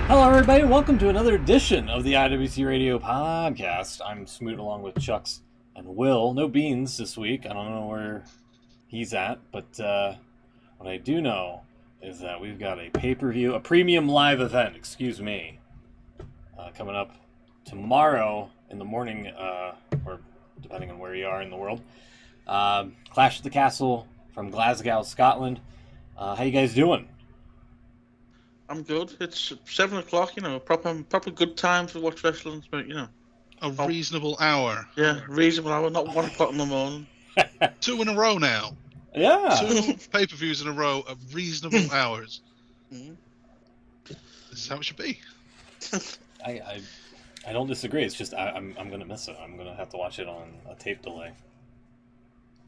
Hello, everybody. Welcome to another edition of the IWC Radio Podcast. I'm Smoot along with Chucks and Will. No Beans this week. I don't know where he's at, but what I do know is that we've got a pay-per-view, a premium live event, coming up tomorrow in the morning, or depending on where you are in the world. Clash at the Castle from Glasgow, Scotland. How you guys doing? I'm good. It's 7 o'clock, proper good time to watch wrestling, but A reasonable hour. Yeah, reasonable hour, not 1 o'clock in the morning. 2 in a row now. Yeah. 2 pay-per-views in a row of reasonable hours. Mm-hmm. This is how it should be. I don't disagree. It's just I'm gonna miss it. I'm gonna have to watch it on a tape delay.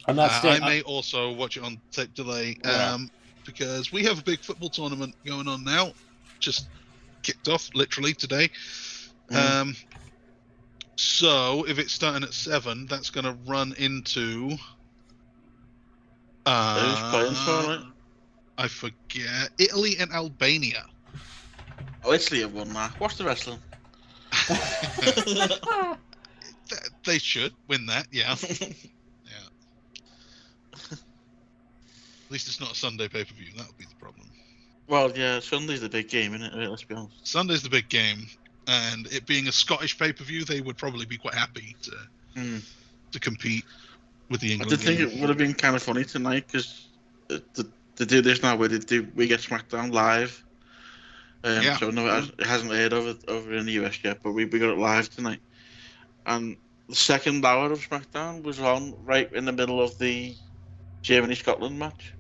I'm not staying. I may also watch it on tape delay. Yeah. Because we have a big football tournament going on now, just kicked off literally today. So if it's starting at 7, that's going to run into. Who's playing for it? I forget. Italy and Albania. Oh, Italy have won that. Watch the wrestling. They should win that, yeah. At least it's not a Sunday pay-per-view. That would be the problem. Well, yeah, Sunday's the big game, isn't it? Let's be honest. Sunday's the big game, and it being a Scottish pay-per-view, they would probably be quite happy to compete with the England. I did think it would have been kind of funny tonight because they do this now where we get SmackDown live. So no, it hasn't aired over in the US yet, but we got it live tonight. And the second hour of SmackDown was on right in the middle of the Germany-Scotland match.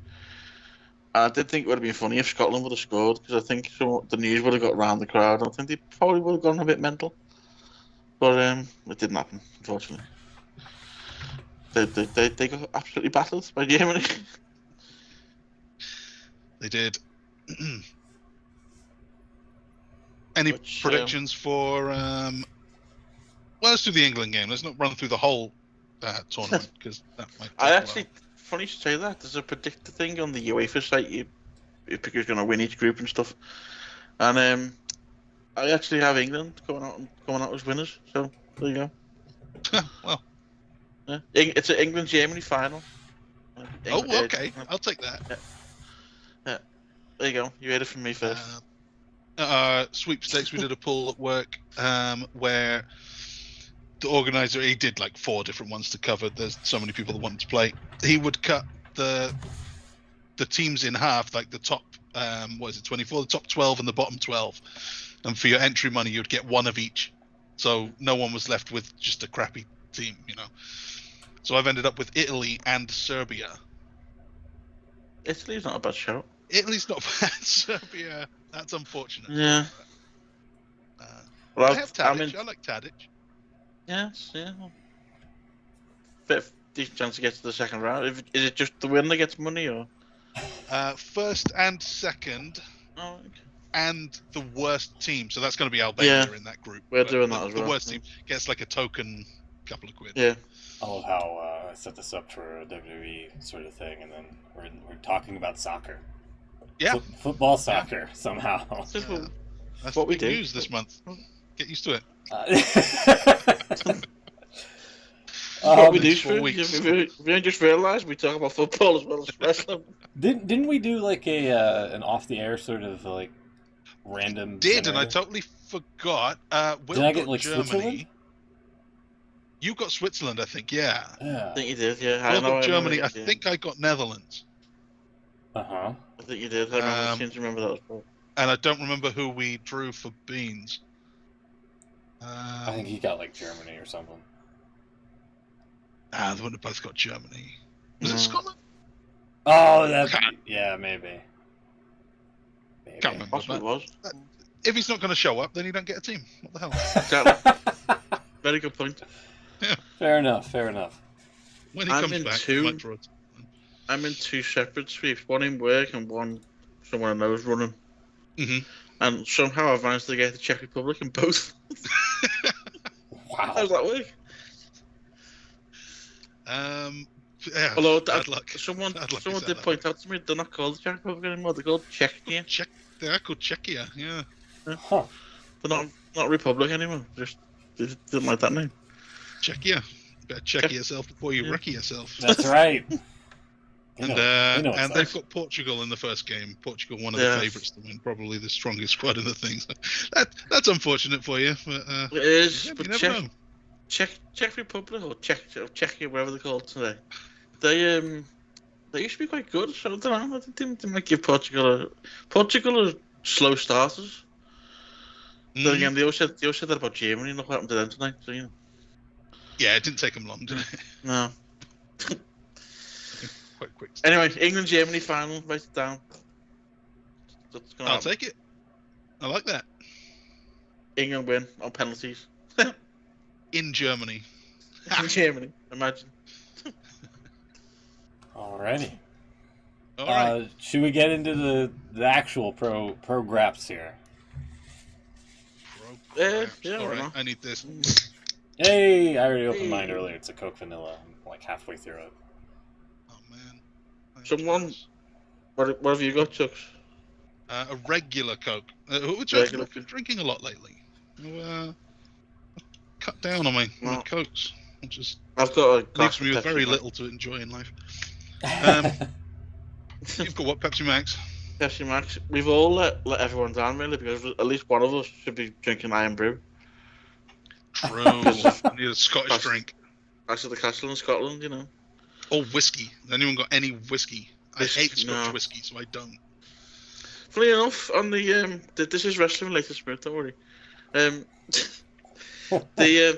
I did think it would have been funny if Scotland would have scored, because I think the news would have got around the crowd. I think they probably would have gone a bit mental. But it didn't happen, unfortunately. They got absolutely battled by Germany. They did. Any predictions for... Well, let's do the England game. Let's not run through the whole tournament, because that might... Funny you say that. There's a predictor thing on the UEFA site. You pick who's going to win each group and stuff. And I actually have England going out as winners. So there you go. Well, yeah. It's an England-Germany final. Okay. I'll take that. Yeah. There you go. You heard it from me first. Sweepstakes. We did a poll at work where the organizer, he did like 4 different ones to cover. There's so many people that wanted to play. He would cut the teams in half, like the top 24, the top 12 and the bottom 12. And for your entry money, you'd get one of each. So no one was left with just a crappy team, So I've ended up with Italy and Serbia. Italy's not a bad shout. Italy's not bad. Serbia, that's unfortunate. Yeah. I have Tadic. I like Tadic. Yes, yeah. Bit of decent chance to get to the second round. Is it just the winner gets money, or? First and second, okay. And the worst team. So that's going to be Albania in that group. We're doing that as well. The worst team gets like a token, couple of quid. Yeah. I love how I set this up for a WWE sort of thing, and then we're talking about soccer. Yeah. Football soccer somehow. That's what we do. News this month. Get used to it. What we do for we don't just realise we talk about football as well as wrestling. Didn't we do like an off the air sort of like random? And I totally forgot. Will did I get like Germany. Switzerland? You got Switzerland, I think. Yeah. I think you did. Yeah. I got Germany. I think I got Netherlands. I think you did. I seem to remember that as well. And I don't remember who we drew for Beans. I think he got like Germany or something. They wouldn't have both got Germany. Was it Scotland? Oh, maybe. Can't remember. Possibly was. If he's not going to show up, then you don't get a team. What the hell? Exactly. Very good point. Yeah. Fair enough. When he comes back, he might draw it. I'm in 2 separate sweeps. One in work and one someone I know is running. Mm-hmm. And somehow I've managed to get the Czech Republic in both. Wow. How does that work? Yeah, Although bad luck. Someone did point out to me they're not called the Czech Republic anymore. They're called Czechia. They're called Czechia. Yeah. Huh. They're not Republic anymore. They just didn't like that name. Czechia. Better check yourself before you wreck yourself. That's right. And they've got Portugal in the first game. Portugal, one of the favourites to win, probably the strongest squad in the thing. So that's unfortunate for you. But, it is. Yeah, but you never know. Czech Republic or Czechia, whatever they're called today, they used to be quite good. So I don't know. I think they might give Portugal are slow starters. Then again, they also said that about Germany. Look what happened to them tonight. So you know. Yeah, it didn't take them long, did it? No. Quite quick. Anyway, England-Germany final, write it down. I'll take it. I like that. England win on penalties. In Germany. In Germany, imagine. Alrighty. All right. Should we get into the actual pro graps here? Yeah, all right. I need this. Hey, I already opened mine earlier. It's a Coke Vanilla. I'm like halfway through it. Oh man. Someone, what have you got, Chucks? A regular Coke. Which I've been drinking a lot lately. Cut down on my Cokes. I've got a leaves me with very little to enjoy in life. You've got what, Pepsi Max? Pepsi Max. We've all let everyone down really, because at least one of us should be drinking Iron Brew. True. I need a Scottish drink. Back to the castle in Scotland, you know. Or whiskey. Has anyone got any whiskey? I hate Scottish whiskey, so I don't. Funny enough, on the this is wrestling related, Spirit. Don't worry. They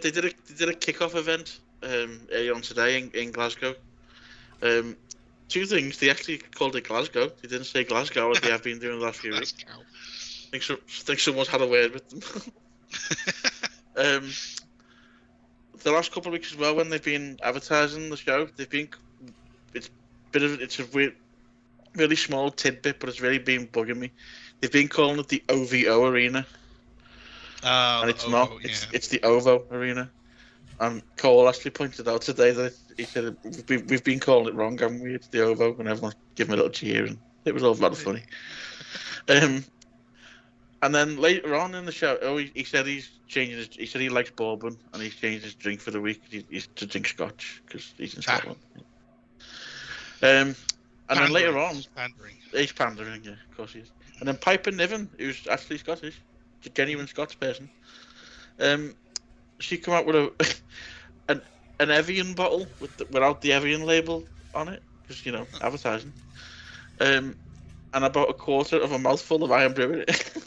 did a kickoff event earlier on today in Glasgow. Two things. They actually called it Glasgow. They didn't say Glasgow as they have been doing the last few weeks. I think someone's had a word with them. The last couple of weeks as well, when they've been advertising the show, it's a weird, really small tidbit, but it's really been bugging me. They've been calling it the OVO Arena, and it's not. It's the OVO Arena. And Cole actually pointed out today that he said we've been calling it wrong, haven't we? It's the OVO, and everyone gave him a little cheer, and it was all a lot of funny. And then later on in the show, he said he's changing he said he likes bourbon, and he's changed his drink for the week. He's to drink Scotch because he's in Scotland. And then later on, he's pandering, yeah, of course he is. And then Piper Niven, who's actually Scottish, a genuine Scots person, she come out with an Evian bottle without the Evian label on it, because you know, advertising. And about a quarter of a mouthful of Iron Brew in it.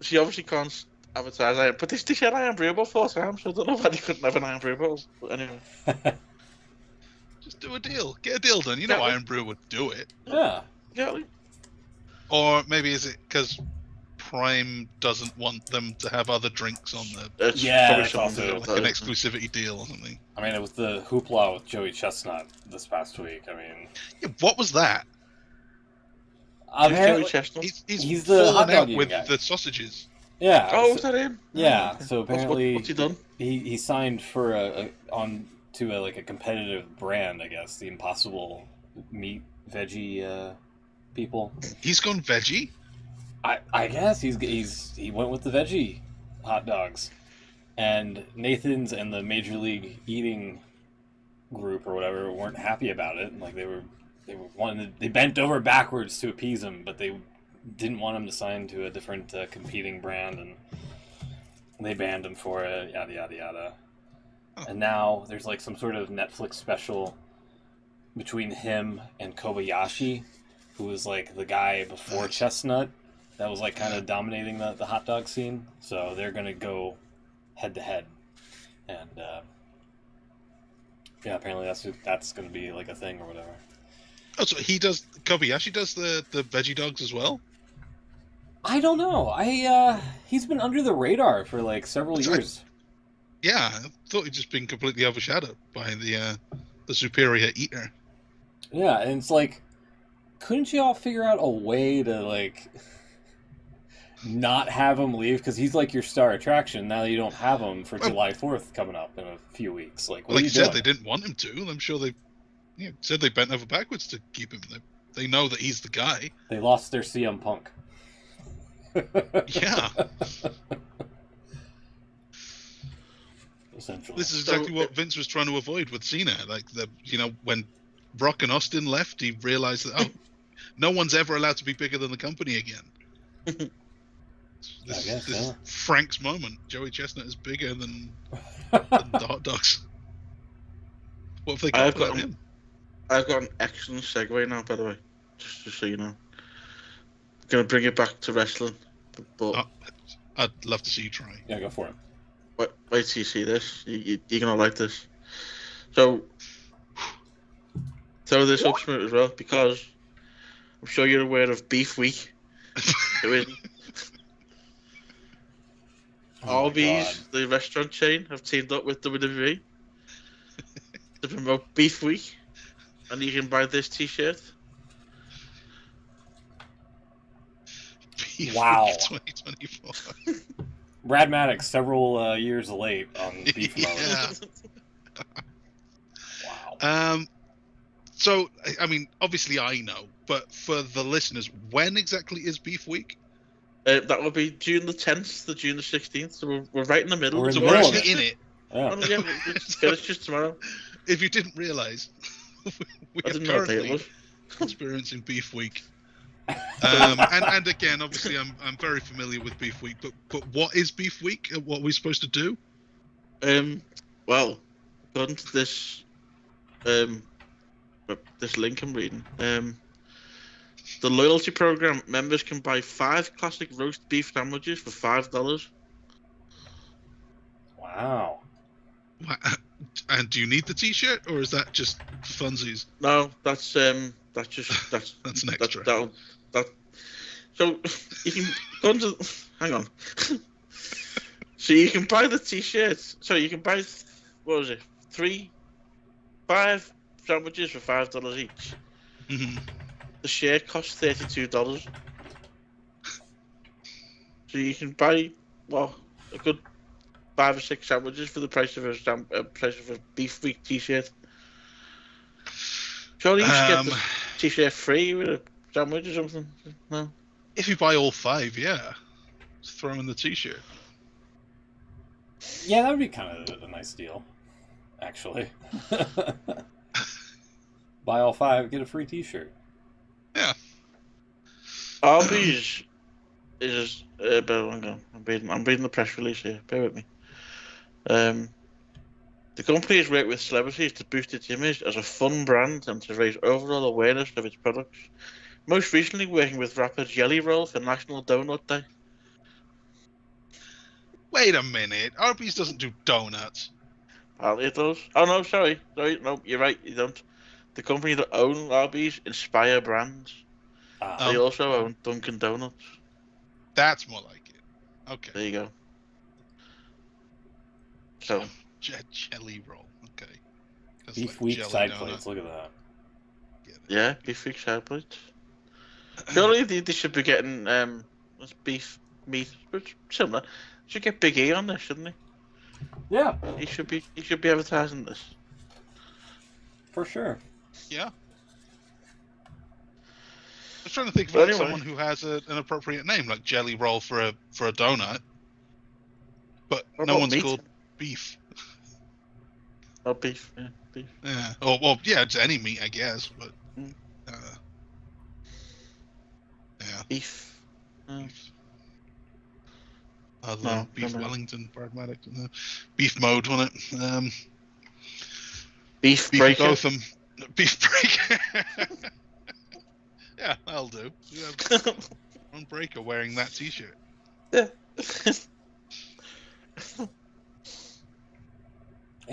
She obviously can't advertise Iron, but they said Iron Brew about 4 times, so I don't know why they couldn't have an Iron Brew bottle. But anyway. Just do a deal. Get a deal done. You know Iron Brew would do it. Yeah. Exactly. Or maybe is it because Prime doesn't want them to have other drinks on the... It's also like an exclusivity deal or something. I mean, it was the hoopla with Joey Chestnut this past week. I mean... Yeah, what was that? Joey Chestnut? He's the hot dog with guy. the sausages. Yeah. Oh, was that him? Yeah. So apparently, what's he done? He signed for a competitive brand, I guess, the Impossible Meat Veggie people. He's gone veggie. I guess he went with the veggie hot dogs, and Nathan's and the Major League Eating group or whatever weren't happy about it. Like they bent over backwards to appease him, but they didn't want him to sign to a different competing brand, and they banned him for it. Yada yada yada. Oh. And now there's like some sort of Netflix special between him and Kobayashi, who was like the guy before Chestnut that was like kind of dominating the hot dog scene. So they're gonna go head to head, and apparently that's gonna be like a thing or whatever. Oh, so Kobayashi does the veggie dogs as well? I don't know. He's been under the radar for like several years. I thought he'd just been completely overshadowed by the superior eater. Yeah, and it's like, couldn't you all figure out a way to like not have him leave? Because he's like your star attraction. Now that you don't have him for July 4th coming up in a few weeks. Like, what are you said, they didn't want him to. I'm sure they said they bent over backwards to keep him. They know that he's the guy. They lost their CM Punk. Yeah. Essentially. This is exactly what Vince was trying to avoid with Cena. Like when Brock and Austin left, he realized that no one's ever allowed to be bigger than the company again. This is Frank's moment. Joey Chestnut is bigger than the hot dogs. What have they got without him? I've got an excellent segue now, by the way, just so you know. I'm gonna bring it back to wrestling, but I'd love to see you try. Yeah, go for it. Wait till you see this. You're gonna like this. So throw this up to it as well, because I'm sure you're aware of Beef Week. Arby's, the restaurant chain, have teamed up with WWE to promote Beef Week, and you can buy this T-shirt. Beef Wow. Week 2024. Brad Maddox, several years late on Beef Mode. Wow. So, I mean, obviously I know, but for the listeners, when exactly is Beef Week? That will be June the 10th to June the 16th, so we're right in the middle. We're actually in it. Yeah. It's finished just tomorrow. If you didn't realise, we are currently experiencing Beef Week. And again, obviously, I'm very familiar with Beef Week, but what is Beef Week? What are we supposed to do? Well, according to this link I'm reading, the loyalty program members can buy 5 classic roast beef sandwiches for $5. Wow. And do you need the T-shirt, or is that just funsies? No, that's an extra. So you can go to, hang on. So you can buy the T-shirts. So you can buy, what was it? 5 sandwiches for $5 each. Mm-hmm. The shirt costs $32. So you can buy a good 5 or 6 sandwiches for the price of a Beef Week T-shirt. Surely you should get the T-shirt free with a sandwich or something. No. If you buy all 5, yeah, just throw in the T-shirt. Yeah, that would be kind of a nice deal, actually. Buy all 5, get a free T-shirt. Yeah. Arby's is I'm reading the press release here. Bear with me. The company has worked with celebrities to boost its image as a fun brand and to raise overall awareness of its products. Most recently, working with rapper Jelly Roll for National Donut Day. Wait a minute, Arby's doesn't do donuts. Apparently it does. Oh no, sorry, no, you're right, you don't. The company that own Arby's, Inspire Brands. They also own Dunkin' Donuts. That's more like it. Okay. There you go. So jelly roll. Okay. Beef Week side plates. Look at that. Yeah, Beef Week side plates. Surely they should be getting beef meat, which similar. Should get Big E on this, shouldn't he? Yeah. He should be advertising this. For sure. Yeah. I was trying to think of someone who has an appropriate name, like Jelly Roll for a donut. But no one's called Beef. Oh, beef, yeah, beef. Yeah. Well, yeah, it's any meat, I guess, but yeah. Beef. Beef Wellington, pragmatic. Beef Mode, wasn't it? Beef Breaker. Gotham. Beef Breaker. Yeah, that'll do. You have one Breaker wearing that T-shirt. Yeah.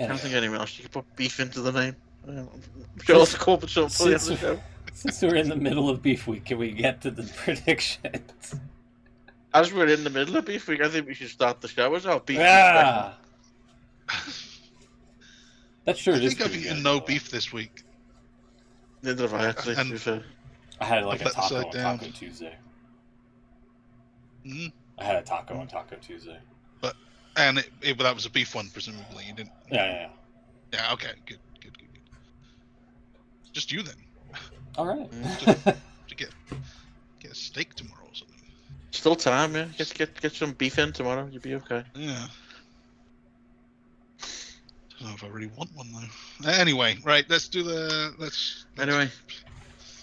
I don't think anyone else. You can put beef into the name. I'm sure that's a corporate show. Since we're in the middle of Beef Week, can we get to the predictions? As we're in the middle of Beef Week, I think we should start the show as well. Beef That sure I is. think I've eaten no beef this week. Neither have I, actually, to be fair. I had like a taco on Taco Tuesday. Mm-hmm. I had a taco on Taco Tuesday. And that was a beef one, presumably. You didn't. Yeah. Yeah. Okay. Good. Just you then. All right. To get a steak tomorrow or something. Still time, yeah. Get some beef in tomorrow. You'll be okay. Yeah. Don't know if I really want one though. Anyway, right. Let's do the. Let's Anyway,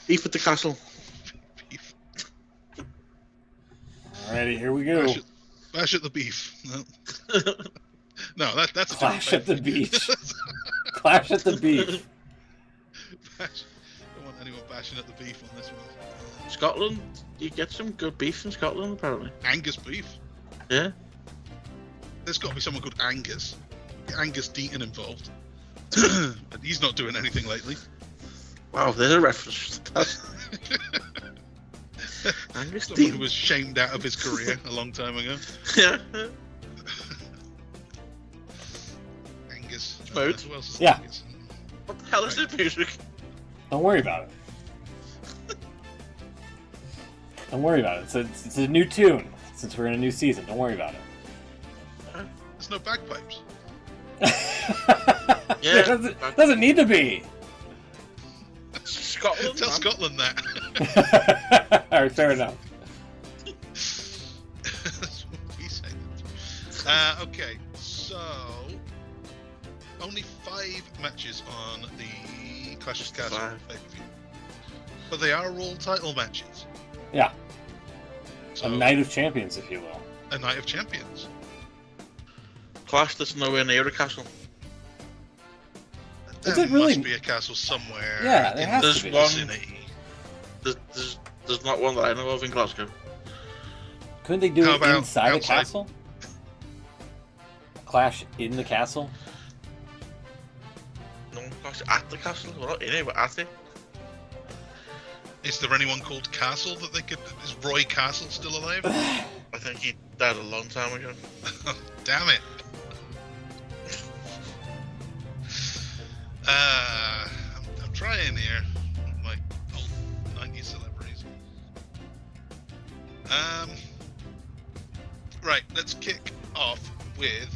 beef at the castle. beef. Alrighty, here we go. Bash at the beef. No, that's a Clash different at the thing. beach. Clash at the beef. Don't want anyone bashing at the beef on this one. Scotland, you get some good beef in Scotland, apparently. Angus beef. Yeah. There's got to be someone called Angus. Angus Deaton involved. And he's not doing anything lately. Wow, there's a reference. Angus Someone who Deaton. was shamed out of his career a long time ago. Yeah. Angus. Smooth. Who else is Yeah. Angus? What the hell is this music? Don't worry about it. Don't worry about it. It's a new tune since we're in a new season. Don't worry about it. There's no bagpipes. Yeah, it doesn't need to be. Scotland. Tell man. Scotland that. All right, fair enough. That's what we say. Okay, so only 5 matches on the Clash of Castle 5. pay-per-view, but they are all title matches. Yeah, So, a night of champions, if you will. a night of champions. Clash that's nowhere near a castle. Is There it really- must be a castle somewhere. Yeah, there in has the to be. vicinity. There's not one that I know of in Glasgow. Couldn't they do How it about inside a outside? castle? Clash in the castle? No, Clash at the castle. We're not in it, we're at it. Is there anyone called Castle that they could? Is Roy Castle still alive? I think he died a long time ago. Damn it. I'm trying here. My old 90s celebrities. Right, let's kick off with.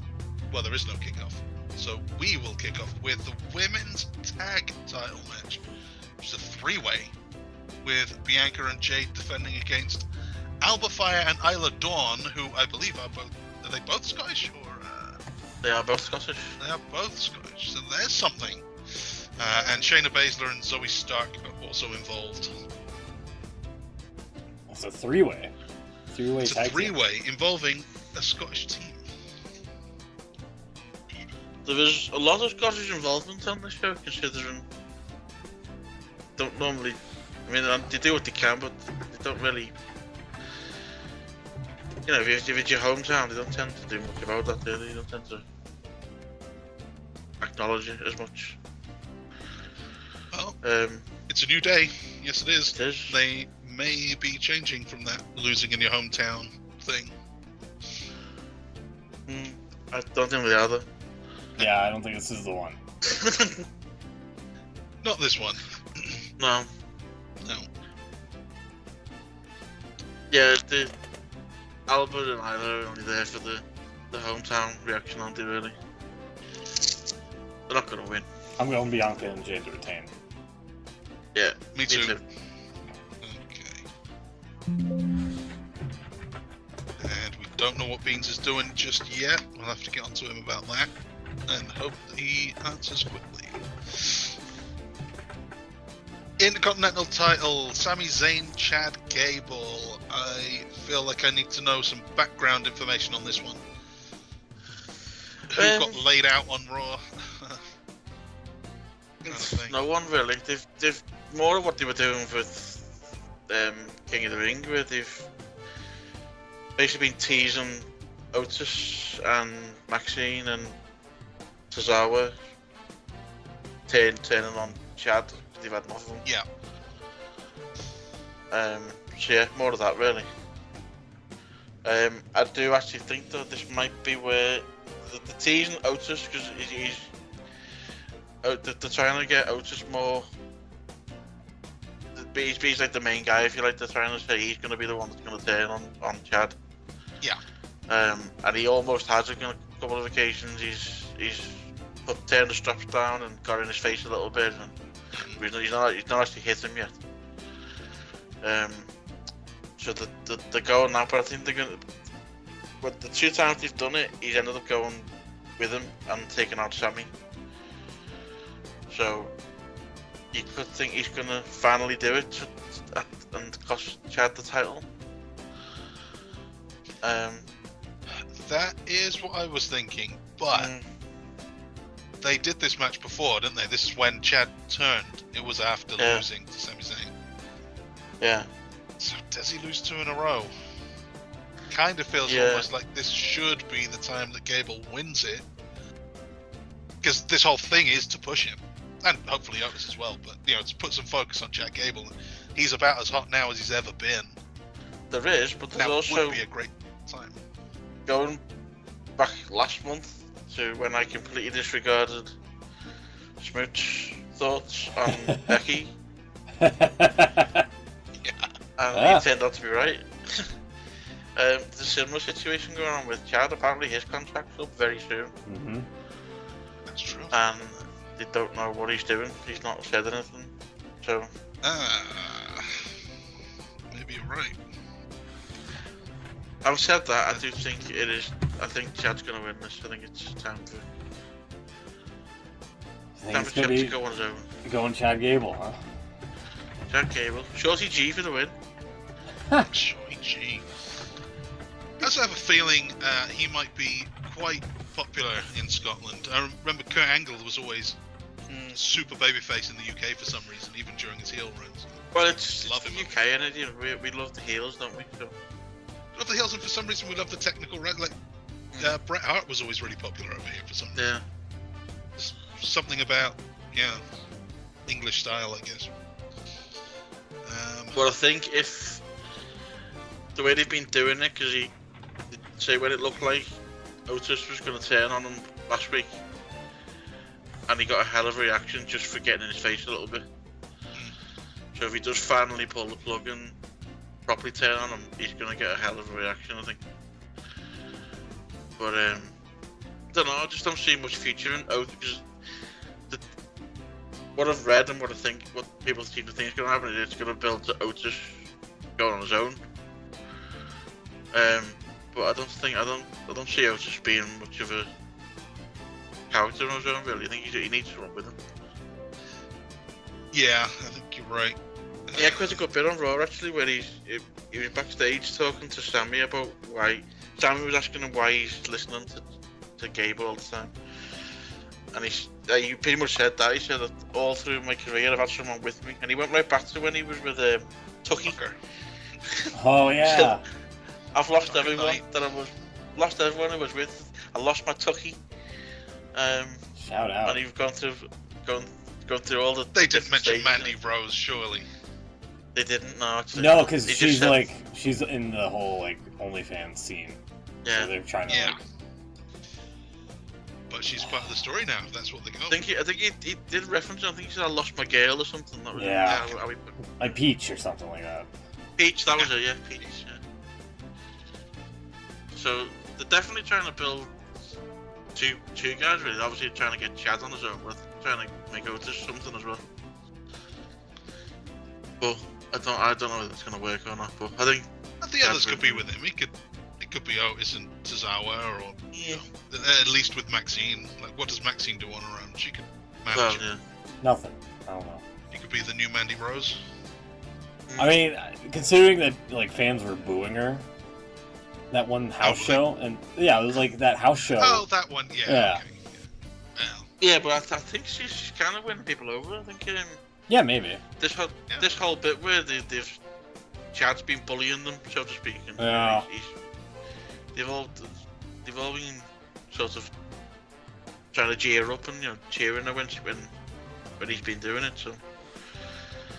Well, there is no kickoff. So we will kick off with the women's tag title match, which is a 3-way with Bianca and Jade defending against Alba Fire and Isla Dawn, who I believe are both. Are they both Scottish or? They are both Scottish. They are both Scottish, so there's something. And Shayna Baszler and Zoe Stark are also involved. It's a three-way. Three-way It's a tag team. 3-way involving a Scottish team. There is a lot of Scottish involvement on the show, considering don't normally. I mean, they do what they can, but they don't really. You know, if it's your hometown, they don't tend to do much about that, do they? They don't tend to acknowledge it as much. Well, Um, it's a new day. Yes, it is. it is. They may be changing from that losing in your hometown thing. I don't think they are though. Yeah, I don't think this is the one. Not this one. No. No. Yeah, the Albert and Isla are only there for the hometown reaction, aren't they, really? They're not going to win. I'm going Bianca and Jade to retain. Yeah, Me too. too. Okay. And we don't know what Beans is doing just yet. We'll have to get onto him about that and hope that he answers quickly. Intercontinental title, Sami Zayn, Chad Gable. I feel like I need to know some background information on this one. Who got laid out on Raw? Kind of thing. No one really. They've more of what they were doing with King of the Ring, where they've basically been teasing Otis and Maxine and Tozawa, turning on Chad. They've had enough of them. Yeah. So yeah, more of that really. I do actually think that this might be where the teasing Otis, because they're trying to get Otis more. He's like the main guy, if you like. They're trying to say he's going to be the one that's going to turn on Chad. Yeah. And he almost has it on a couple of occasions. He's turned the straps down and got in his face a little bit, and he's not actually hit him yet. So they're going now, but I think they're gonna. But the 2 times they've done it, he's ended up going with him and taking out Sammy. So you could think he's gonna finally do it and cost Chad the title. That is what I was thinking, but they did this match before, didn't they? This is when Chad turned. It was after losing to Sami Zayn. Yeah. So does he lose 2 in a row? Kind of feels almost like this should be the time that Gable wins it, because this whole thing is to push him, and hopefully Otis as well. But to put some focus on Chad Gable. He's about as hot now as he's ever been. There is, but there's now also would be a great time. Going back last month to when I completely disregarded Smoot's thoughts on Becky, and he turned out to be right. There's a similar situation going on with Chad. Apparently his contract's up very soon. Mm-hmm. That's true. And they don't know what he's doing. He's not said anything. So maybe you're right. Having said that, I do think it is. I think Chad's going to win this. I think it's time for Chad to go on his own. Going Chad Gable, huh? Chad Gable. Shorty G for the win. Shorty G. I also have a feeling he might be quite popular in Scotland. I remember Kurt Angle was always super babyface in the UK for some reason, even during his heel runs. Well, it's love him. UK, and we love the heels, don't we? So. Love the heels, and for some reason we love the technical. Like Bret Hart was always really popular over here for some reason. Yeah. There's something about English style, I guess. Well, I think if the way they've been doing it, because he say when it looked like Otis was going to turn on him last week, and he got a hell of a reaction just for getting in his face a little bit. So if he does finally pull the plug and properly turn on him, he's going to get a hell of a reaction, I think. But I don't know, I just don't see much future in Otis, because what I've read and what people seem to think is going to happen is it's going to build to Otis going on his own. But I don't see Otis being much of a character on his own, really. I think he needs to run with him. Yeah, I think you're right. Yeah, quite a good bit on Raw actually, where he was backstage talking to Sammy about why. Sammy was asking him why he's listening to Gable all the time, and he pretty much said that. He said that all through my career I've had someone with me, and he went right back to when he was with Tucky. Oh yeah. I've lost everyone I was with. I lost my Tucky. Shout out. And you've gone through all the. They didn't mention Mandy Rose, surely. They didn't, no. Actually. No, because she's in the whole OnlyFans scene. Yeah. So they're trying to. But she's part of the story now. If that's what they go. I think he did reference. I think he said I lost my girl or something. That was like Peach or something like that. Peach, that was it. Yeah, Peach. Yeah. So they're definitely trying to build two guys. Really, obviously trying to get Chad on his own, but trying to make Otis something as well. But I don't know if it's going to work or not. But I think the others could be with him. It could be Otis and Tozawa, or at least with Maxine. Like, what does Maxine do on her own? She could manage. Nothing. I don't know. He could be the new Mandy Rose. I mean, considering that fans were booing her, that one house show, and it was like that house show. Oh, that one, yeah. Okay. Yeah, but I think she's kind of winning people over. I think. Yeah, maybe. This whole bit where Chad's been bullying them, so to speak. And they've all been sort of trying to cheer up and cheering her when he's been doing it. So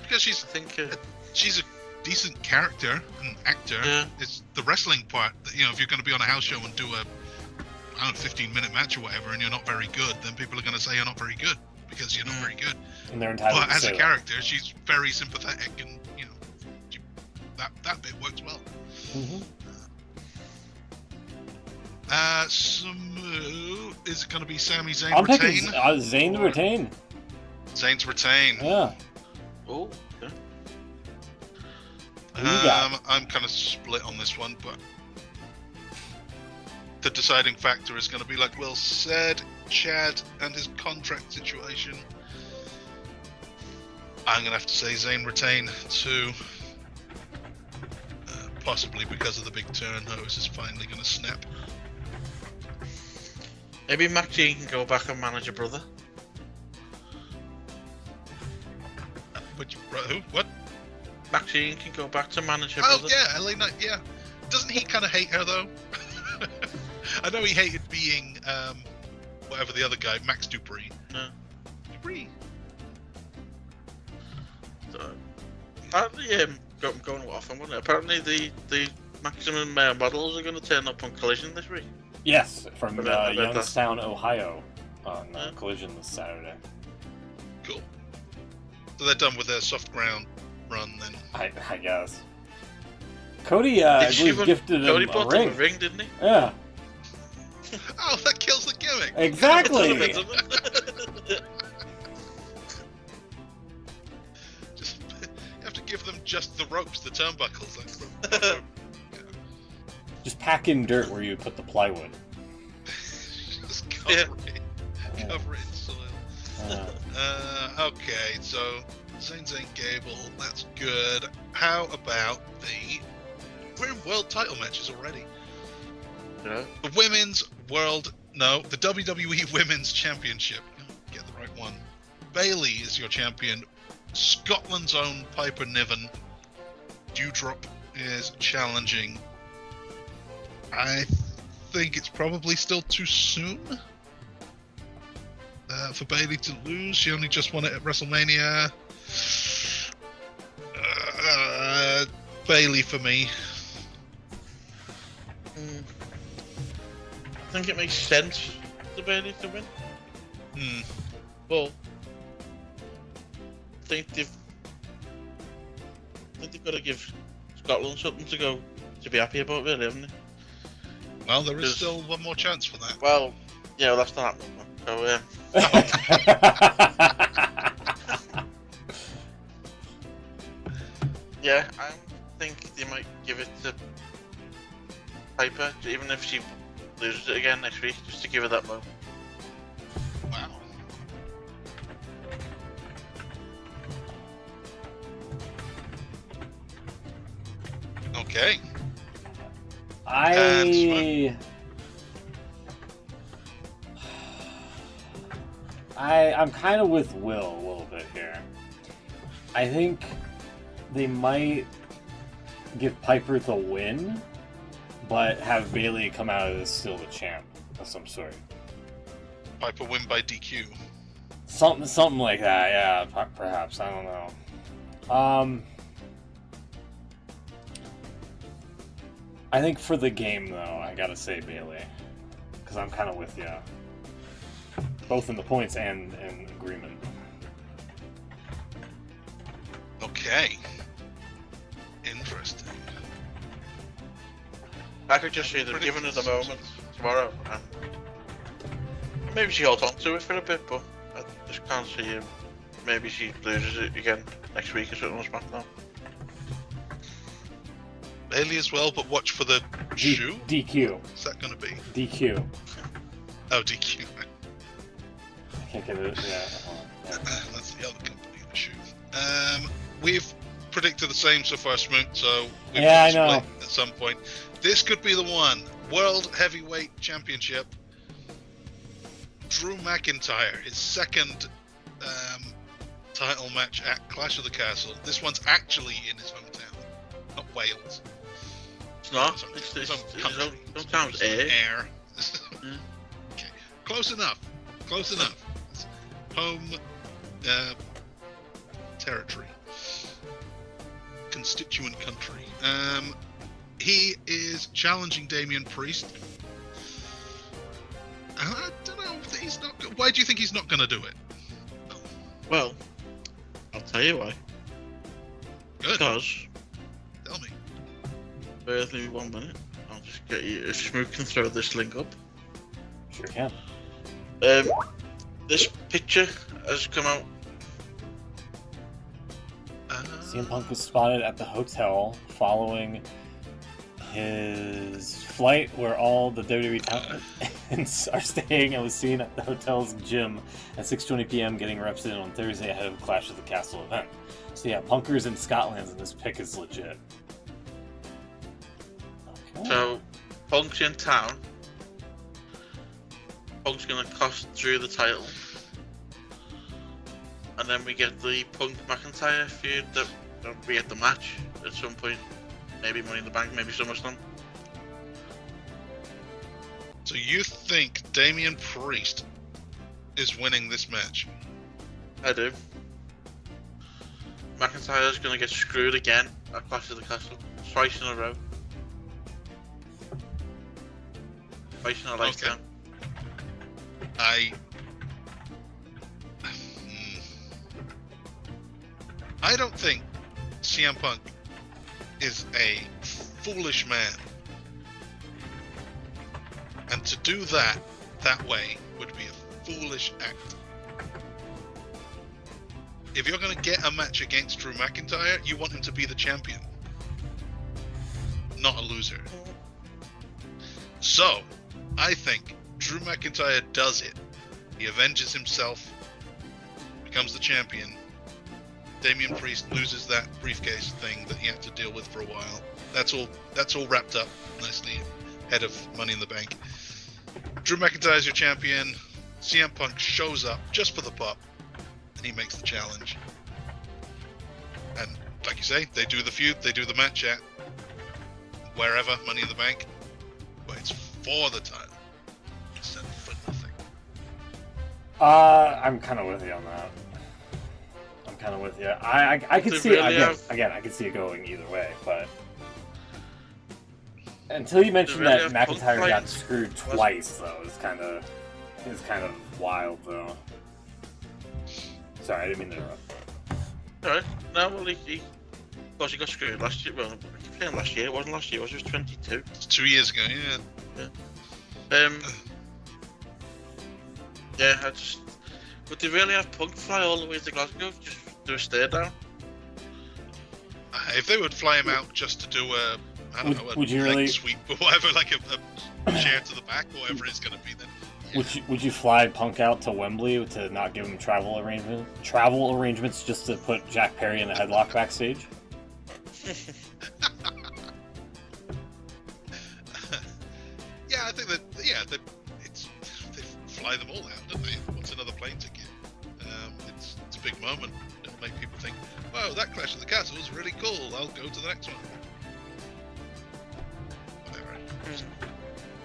because she's a decent character and actor. Yeah. It's the wrestling part that, if you're going to be on a house show and do a 15-minute match or whatever, and you're not very good, then people are going to say you're not very good because you're not very good. And they're entitled but to as say a character, she's very sympathetic, and that bit works well. Mm-hmm. Is it going to be Sami Zayn I'm retain? picking Zayn to retain. Zayn to retain. Yeah. Oh. Yeah. Who you got? I'm kind of split on this one, but the deciding factor is going to be, like Will said, Chad and his contract situation. I'm going to have to say Zayn retain too. Possibly because of the big turn hose is finally going to snap. Maybe Maxine can go back and manage a brother. Who? What? Maxine can go back to manage her Oh brother. yeah, LA Knight. Yeah, doesn't he kind of hate her though? I know he hated being whatever the other guy, Max Dupree. No. Dupree. So, apparently, going off on one. Apparently, the maximum models are going to turn up on Collision this week. Yes, from About that. Youngstown, Ohio, on Collision this Saturday. Cool. So they're done with their soft ground run then. I guess. Cody, I believe, gifted Cody him a bought ring. him a ring, didn't he? Yeah. Oh, that kills the gimmick. Exactly. Just you have to give them just the ropes, the turnbuckles. Just pack in dirt where you put the plywood. Just cover it in soil. Okay, so Zayn Gable, that's good. How about we're in world title matches already. Yeah. The the WWE Women's Championship. Get the right one. Bayley is your champion. Scotland's own Piper Niven. Dewdrop is challenging. I think it's probably still too soon for Bayley to lose. She only just won it at WrestleMania. Bayley for me. I think it makes sense for Bayley to win. Well, I think they've got to give Scotland something to be happy about, really, haven't they? Well, there is still one more chance for that. Well, yeah, well, that's not happening. So, yeah, I think they might give it to Piper, even if she loses it again next week, just to give her that moment. Wow. Okay. I'm kind of with Will a little bit here. I think they might give Piper the win, but have Bayley come out as still the champ of some sort. Piper win by DQ. Something like that, yeah, perhaps. I don't know. I think for the game, though, I gotta say Bayley. Because I'm kind of with you. Both in the points and in agreement. Okay. Interesting. I could just see them giving her the moment tomorrow. And maybe she holds on to it for a bit, but I just can't see him. Maybe she loses it again next week or something on SmackDown. Bayley as well, but watch for the shoe? DQ. What's that going to be? DQ. Oh, DQ. I can't get it. Yeah. That's the other company, the shoe. We've predicted the same so far, Smoot, so we've I know. at some point. This could be the one. World Heavyweight Championship. Drew McIntyre, his second title match at Clash of the Castle. This one's actually in his hometown, not Wales. It's not. It's It's country. sometimes air. Okay. Close enough. It's home territory. Constituent country. He is challenging Damian Priest. I don't know. He's not. Why do you think he's not going to do it? Well, I'll tell you why. Good. Because, Tell me. bear with me 1 minute. I'll just get you. If Smoot can throw this link up. Sure can. This picture has come out. CM Punk was spotted at the hotel following his flight where all the WWE talents are staying, and was seen at the hotel's gym at 6:20 p.m. getting reps in on Thursday ahead of Clash of the Castle event. So yeah, Punker's in Scotland, and this pick is legit. Okay. So, Punk's in town. Punk's gonna cost Drew the title. And then we get the Punk McIntyre feud that we get the match at some point. Maybe Money in the Bank, maybe SummerSlam. So you think Damian Priest is winning this match? I do. McIntyre's gonna get screwed again at Clash of the Castle. Twice in a row. Twice in a lifetime. I don't think CM Punk is a foolish man. And to do that way would be a foolish act. If you're going to get a match against Drew McIntyre, you want him to be the champion, not a loser. So, I think Drew McIntyre does it. He avenges himself, becomes the champion. Damian Priest loses that briefcase thing that he had to deal with for a while. That's all wrapped up nicely ahead of Money in the Bank. Drew McIntyre's your champion. CM Punk shows up just for the pop, and he makes the challenge. And like you say, they do the feud, they do the match at wherever, Money in the Bank, but it's for the title instead of for nothing. I'm kind of with you on that. I could see it again. I could see it going either way, but until you mentioned that McIntyre got screwed twice, though, it's kind of wild, though. Sorry, I didn't mean to interrupt. Alright, no, well, he got screwed last year. Well, I keep saying last year. It wasn't last year. It was just 22. It's 2 years ago, yeah. Yeah, would they really have Punk fly all the way to Glasgow just do a stare down? If they would fly him out just to do a leg sweep or whatever, like a chair to the back or whatever it's going to be, then. Yeah. Would you fly Punk out to Wembley to not give him travel arrangements just to put Jack Perry in a headlock backstage? Yeah, I think that. Yeah, they fly them all out, don't they? What's another plane ticket? It's a big moment. It'll make people think, "Wow, that Clash of the Castle was really cool. I'll go to the next one." Whatever.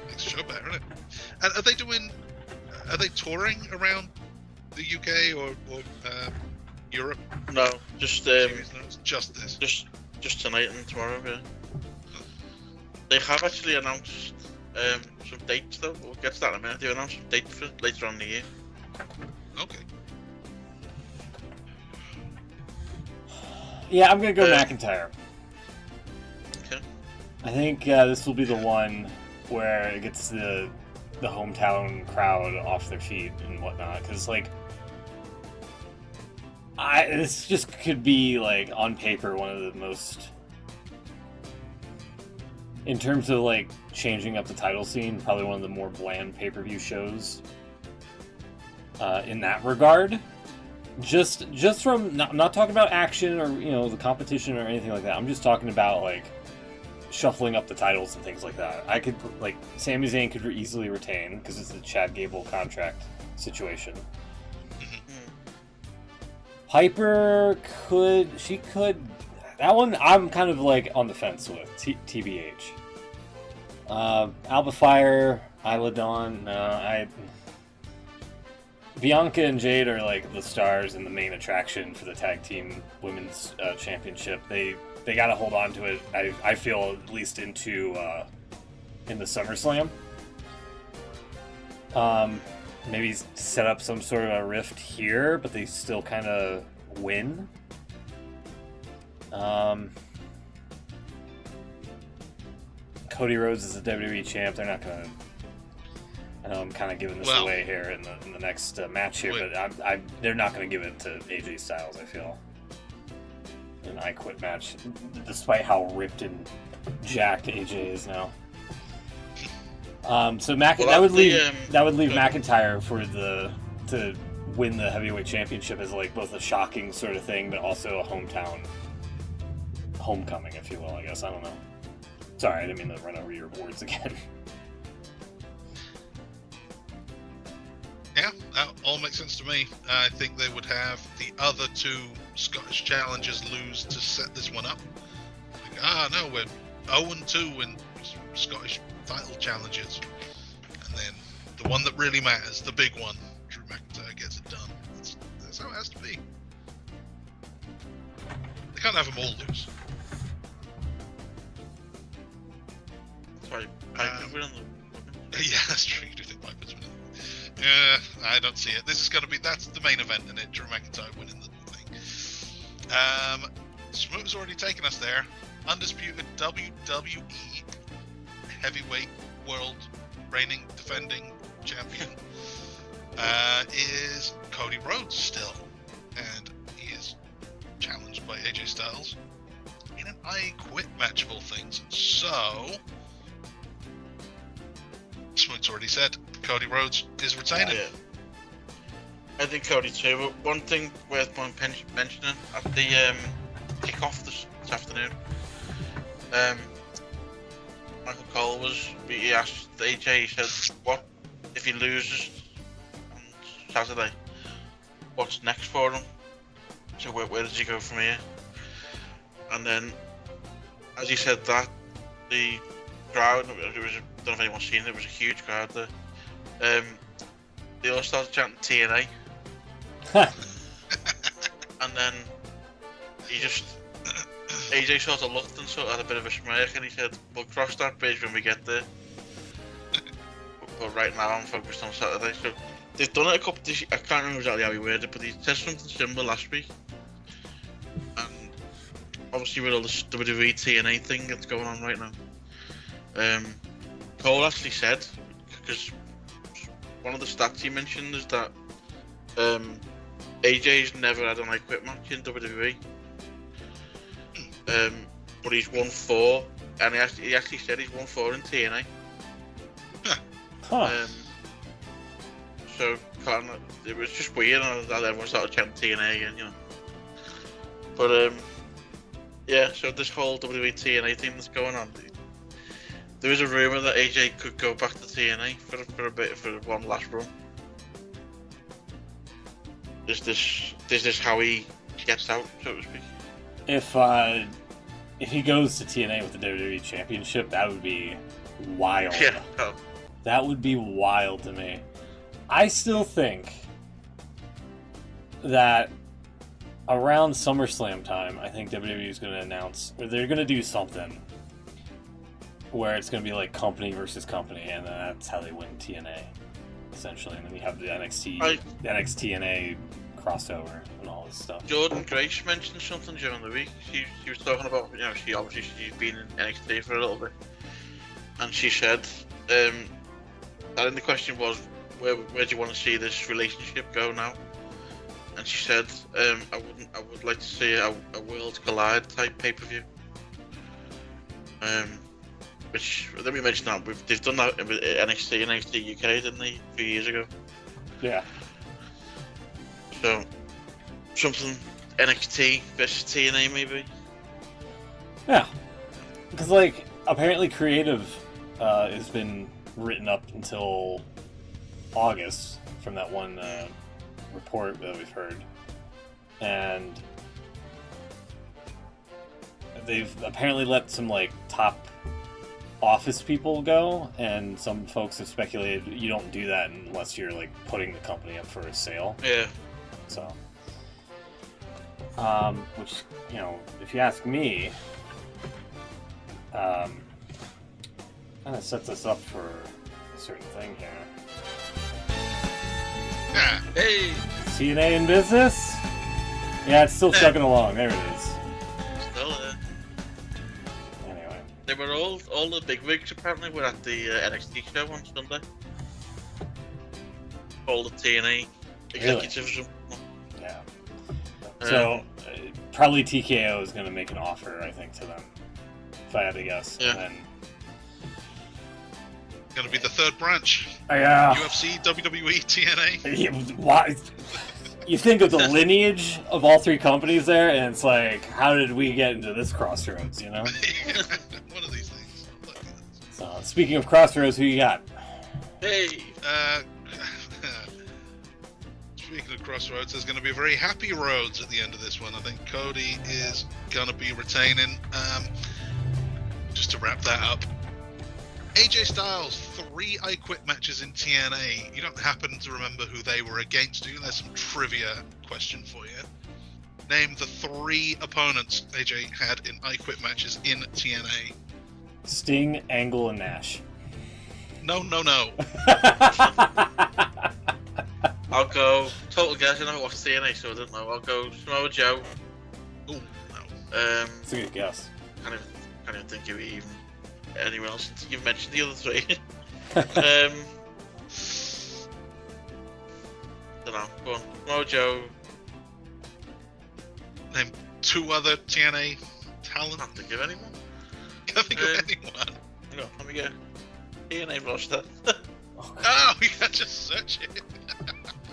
Makes the show better, isn't it? And are they touring around the UK or Europe? No, just just this. Just tonight and tomorrow. Yeah. They have actually announced some dates, though. We'll get to that in a minute. They've announced some dates for later on in the year. Okay. Yeah, I'm gonna go McIntyre. Okay. I think this will be the one where it gets the hometown crowd off their feet and whatnot, because this just could be on paper one of the most, in terms of changing up the title scene, probably one of the more bland pay-per-view shows in that regard. Just from not talking about action or the competition or anything like that. I'm just talking about shuffling up the titles and things like that. I could Sami Zayn could easily retain because it's a Chad Gable contract situation. Piper could that one I'm kind of on the fence with. TBH. Alba Fire, Isla Dawn. Bianca and Jade are the stars and the main attraction for the tag team women's championship. They got to hold on to it. I feel at least into the SummerSlam. Maybe set up some sort of a rift here, but they still kind of win. Cody Rhodes is the WWE champ. They're not gonna. I know I'm kind of giving this away here in the next match here, but they're not going to give it to AJ Styles, I feel. an I Quit match, despite how ripped and jacked AJ is now. So that would leave McIntyre to win the heavyweight championship as like both a shocking sort of thing, but also a homecoming, if you will. I guess I don't know. Sorry, I didn't mean to run over your words again. Yeah, that all makes sense to me. I think they would have the other two Scottish challengers lose to set this one up. Like, no, we're 0-2 in Scottish title challenges. And then the one that really matters, the big one, Drew McIntyre gets it done. That's how it has to be. They can't have them all lose. Sorry, Piper's winning them. Yeah, that's true. You do think Piper's winning. I don't see it. That's the main event, and Drew McIntyre winning the thing. Smoot's already taken us there. Undisputed WWE heavyweight world reigning defending champion is Cody Rhodes still, and he is challenged by AJ Styles in an I Quit match of all things. So Smoot's already said Cody Rhodes is retaining. Yeah. I think Cody too, but one thing worth mentioning at the kick-off this afternoon, Michael Cole he asked AJ, he said, what if he loses on Saturday? What's next for him? So where does he go from here? And then, as he said that, the crowd, I don't know if anyone's seen it, it was a huge crowd there. They all started chanting TNA. And then AJ sort of looked and sort of had a bit of a smirk, and he said, we'll cross that bridge when we get there. But right now I'm focused on Saturday. So they've done it a couple of, I can't remember exactly how he worded it, but he said something similar last week. And obviously with all this WWE TNA thing that's going on right now, Cole actually said, because one of the stats he mentioned is that AJ's never had an I Quit match in WWE, but he's won 4, and he actually said he's won 4 in TNA. So it was just weird that everyone started chanting TNA again, you know. But yeah, so this whole WWE TNA thing that's going on, there is a rumor that AJ could go back to TNA for one last run. Is this how he gets out, so to speak? If he goes to TNA with the WWE Championship, that would be wild. Yeah. That would be wild to me. I still think that around SummerSlam time, I think WWE is going to announce, or they're going to do something where it's going to be like company versus company, and that's how they win TNA, essentially. And then you have the NXT-TNA crossover and all this stuff. Jordan Grace mentioned something during the week. She was talking about, you know, she's been in NXT for a little bit, and she said, I think the question was, where do you want to see this relationship go now? And she said, I would like to see a Worlds Collide type pay-per-view. Which, let me mention that, they've done that with NXT and NXT UK, didn't they, a few years ago? Yeah. So, something NXT versus TNA maybe? Yeah. Because, like, apparently creative has been written up until August from that one report that we've heard. And they've apparently let some, like, top office people go, and some folks have speculated you don't do that unless you're, like, putting the company up for a sale. Yeah. So, which, you know, if you ask me, kind of sets us up for a certain thing here. Hey! TNA in business? Yeah, it's still chugging along. There it is. Still there. Anyway. They were all the bigwigs apparently were at the NXT show on Sunday. All the TNA executives. Really? Yeah. So, probably TKO is going to make an offer, I think, to them. If I had to guess. Yeah. And then, Going to be the third branch. yeah. UFC, WWE, TNA. Why? You think of the lineage of all three companies there, and it's like, how did we get into this crossroads, you know? One of these things. So, speaking of crossroads, who you got? Hey. Speaking of crossroads, there's going to be a very happy roads at the end of this one. I think Cody is going to be retaining. Just to wrap that up, AJ Styles, 3 I Quit matches in TNA. You don't happen to remember who they were against, do you? There's some trivia question for you. Name the 3 opponents AJ had in I Quit matches in TNA. Sting, Angle, and Nash. No. I'll go. Total guess. I never watched TNA, so I don't know. I'll go Samoa Joe. Oh, no. That's a good guess. Can't even think of even anyone else. You've mentioned the other 3. Don't know. Go on. Samoa Joe. Name 2 other TNA talent. Can't think of anyone. Can't think of anyone. No, let me go. TNA roster. Oh, you can just search it.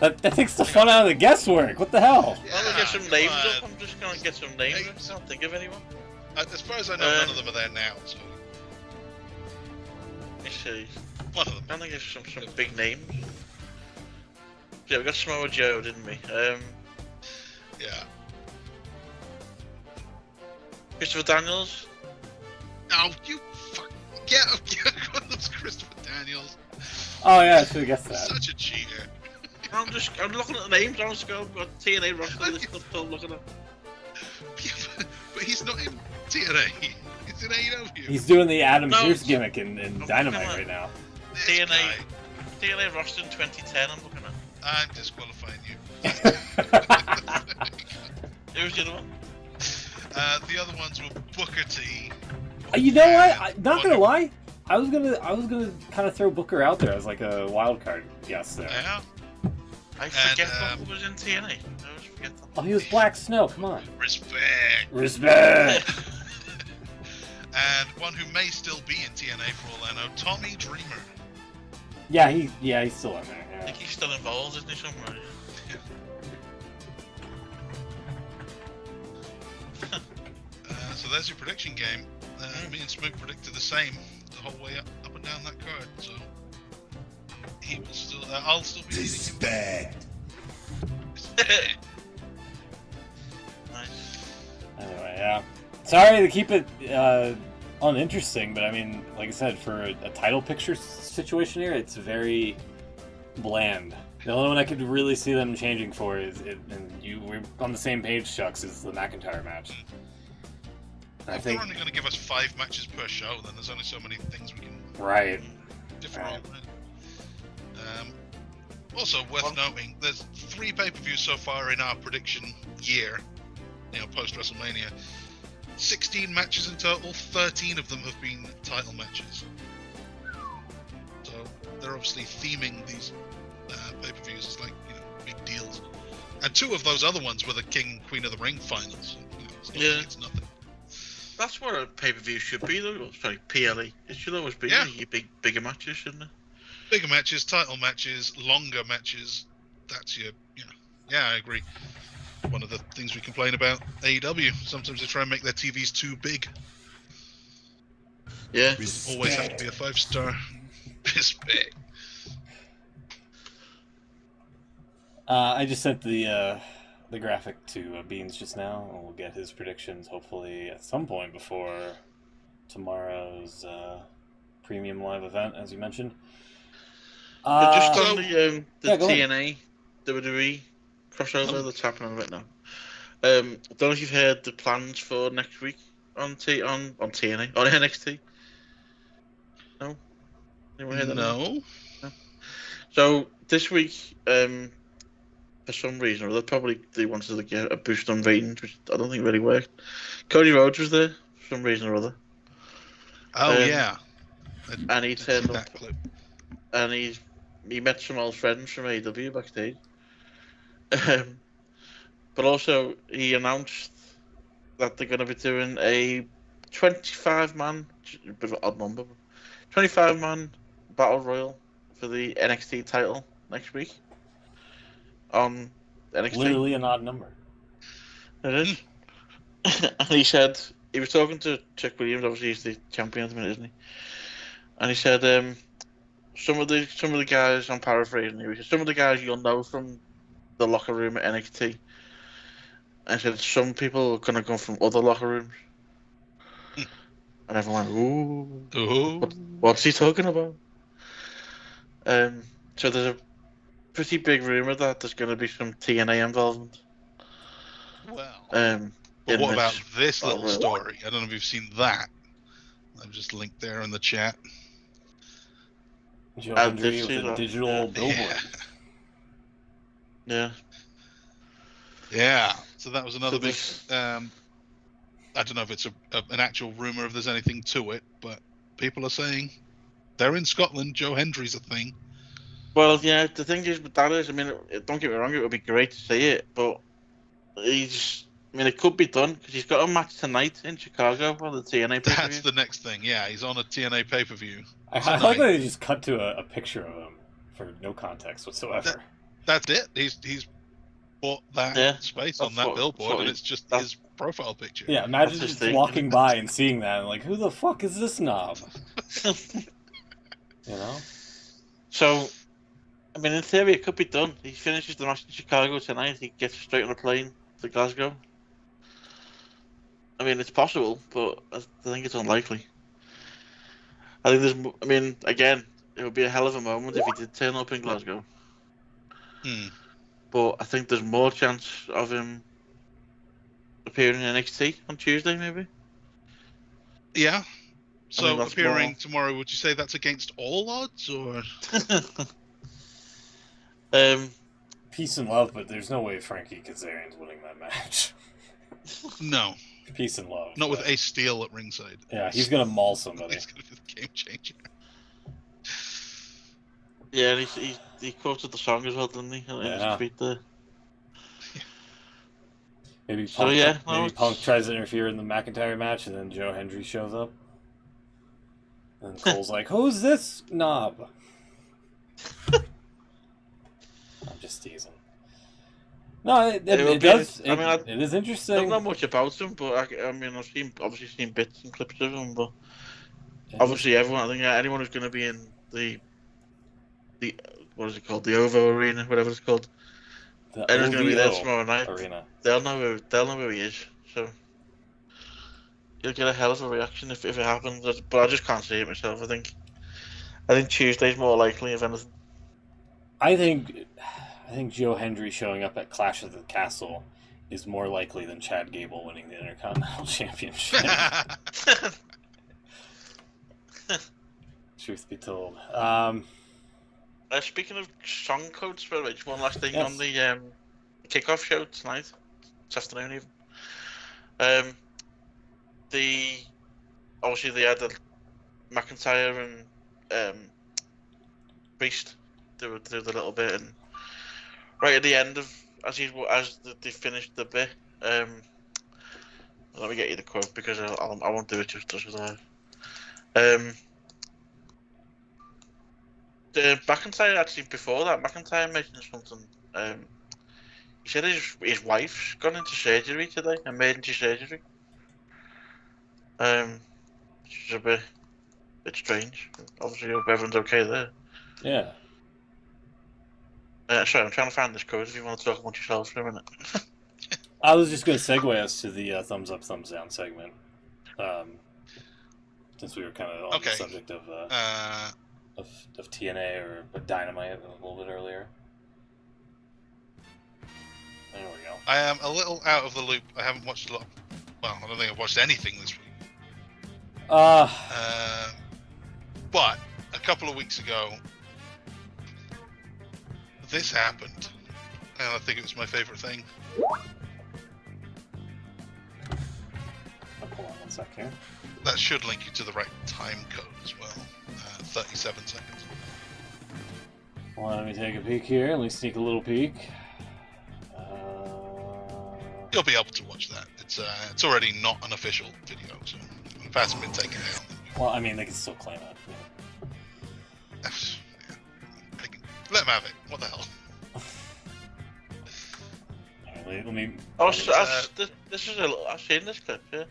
That takes the fun out of the guesswork. What the hell? I'm gonna get some names up. I'm just gonna get some names. I can't think of anyone. As far as I know, none of them are there now. So. Let me see. One of them. I'm gonna get some big names. Yeah, we got Samoa Joe, didn't we? Yeah. Christopher Daniels. Oh, you fuck. Yeah, that's Christopher Daniels. Oh yeah, I should have guessed that. Such a cheater. I'm looking at the names. I'm just going. Got TNA roster. This stuff I'm looking at. Yeah, but he's not in TNA. He's in AEW. He's doing the Adam No, Pearce gimmick in Dynamite right now. This TNA. guy. TNA roster in 2010. I'm looking at. I'm disqualifying you. Who's the other one? The other ones were Booker T. You know what? Not gonna lie, I was gonna kind of throw Booker out there as like a wild card guess there. Yeah. I forget what was in TNA. I always forget that. Oh, he was Black Snow. Come on. Respect. Respect. And one who may still be in TNA for all I know, Tommy Dreamer. Yeah, he's still in there. I Yeah. think he's still involved, isn't he, somewhere? So there's your prediction game. Me and Smoke predicted the same the whole way up and down that card. So he will still. I'll still be. Respect. Nice. Anyway, yeah. Sorry to keep it uninteresting, but I mean, like I said, for a title picture situation here, it's very bland. The only one I could really see them changing for we're on the same page, Chucks, is the McIntyre match. I If think they're only going to give us 5 matches per show, then there's only so many things we can right. differentiate. Also worth noting, there's 3 pay-per-views so far in our prediction year, post WrestleMania. 16 matches in total, 13 of them have been title matches. So they're obviously theming these pay-per-views as big deals. And 2 of those other ones were the King Queen of the Ring finals. It's not like it's nothing. That's what a pay-per-view should be, though. Sorry, PLE. It should always be your bigger matches, shouldn't it? Bigger matches, title matches, longer matches. That's your, Yeah, I agree. One of the things we complain about AEW. Sometimes they try and make their TVs too big. Yeah. Respect. Always have to be a 5-star. Respect. I just sent the graphic to Beans just now, and we'll get his predictions hopefully at some point before tomorrow's premium live event, as you mentioned. Just on the TNA WWE crossover that's happening right now. I don't know if you've heard the plans for next week on TNA, on NXT. No? Anyone heard that? No. So this week, for some reason, or they probably wanted to get a boost on ratings, which I don't think really worked. Cody Rhodes was there for some reason or other. Oh yeah. And he turned up, that clip. and he met some old friends from AEW backstage. But also he announced that they're going to be doing a 25-man, a bit of an odd number, 25-man battle royal for the NXT title next week on NXT. Literally an odd number. It is. And he said he was talking to Chuck Williams. Obviously, he's the champion at the minute, isn't he? And he said some of the guys, I'm paraphrasing here, he said some of the guys you'll know from the locker room at NXT. And he said some people are going to come from other locker rooms. And everyone went, ooh. What's he talking about? So there's a pretty big rumour that there's going to be some TNA involvement. Well, but what about this little story? I don't know if you've seen that. I've just linked there in the chat. Joe Hendry with a digital billboard. Yeah. Yeah. So that was another big. I don't know if it's an actual rumor, if there's anything to it, but people are saying they're in Scotland. Joe Hendry's a thing. Well, yeah. The thing is with that is, I mean, don't get me wrong, it would be great to see it, but it could be done because he's got a match tonight in Chicago for the TNA pay-per-view. That's the next thing. Yeah, he's on a TNA pay-per-view. I like that they just cut to a picture of him for no context whatsoever. That's it. He's bought that space on that billboard, and it's just his profile picture. Yeah, imagine just walking by and seeing that, and like, who the fuck is this knob? You know? So, I mean, in theory, it could be done. He finishes the match in Chicago tonight. He gets straight on a plane to Glasgow. I mean, it's possible, but I think it's unlikely. I think again, it would be a hell of a moment if he did turn up in Glasgow. But I think there's more chance of him appearing in NXT on Tuesday, maybe. Yeah. So appearing tomorrow, would you say that's against all odds, or? Peace and love, but there's no way Frankie Kazarian's winning that match. No. Peace and love. Not with Ace Steel at ringside. Yeah, he's gonna maul somebody. He's gonna be the game changer. Yeah, he quoted the song as well, didn't he? Yeah. Maybe Punk tries to interfere in the McIntyre match, and then Joe Hendry shows up. And Cole's like, "Who's this knob?" I'm just teasing. No, it does. It is interesting. I don't know much about him, but I've seen bits and clips of him. But obviously, I think anyone who's going to be in the what is it called, the OVO Arena, whatever it's called, everyone's going to be there tomorrow night. Arena. They'll know who he is. So you'll get a hell of a reaction if it happens. But I just can't see it myself. I think Tuesday's more likely, if anything. I think Joe Hendry showing up at Clash of the Castle is more likely than Chad Gable winning the Intercontinental Championship. Truth be told. Speaking of song codes, by the way, just one last thing on the kickoff show tonight, this afternoon even. Obviously they had the McIntyre and Priest do the little bit, and right at the end of as they finished the bit, let me get you the quote because I won't do it justice with that. The McIntyre, actually before that, McIntyre mentioned something. He said his wife's gone into surgery today, emergency surgery. Which is a bit strange. Obviously, hope everyone's okay there. Yeah. Sorry, I'm trying to find this code if you want to talk amongst yourselves for a minute. I was just going to segue us to the thumbs up, thumbs down segment. Since we were kind of on the subject of TNA or Dynamite a little bit earlier. There we go. I am a little out of the loop. I haven't watched a lot. Well, I don't think I've watched anything this week. But a couple of weeks ago, this happened, and I think it was my favorite thing. I'll pull on 1 sec here. That should link you to the right time code as well. 37 seconds. Well, let me take a peek here. Let me sneak a little peek. You'll be able to watch that. it's already not an official video, so if it hasn't been taken down. Well, I mean, they can still claim it. Yeah. Let them have it. What the hell? Let me. I've seen this clip. Yeah.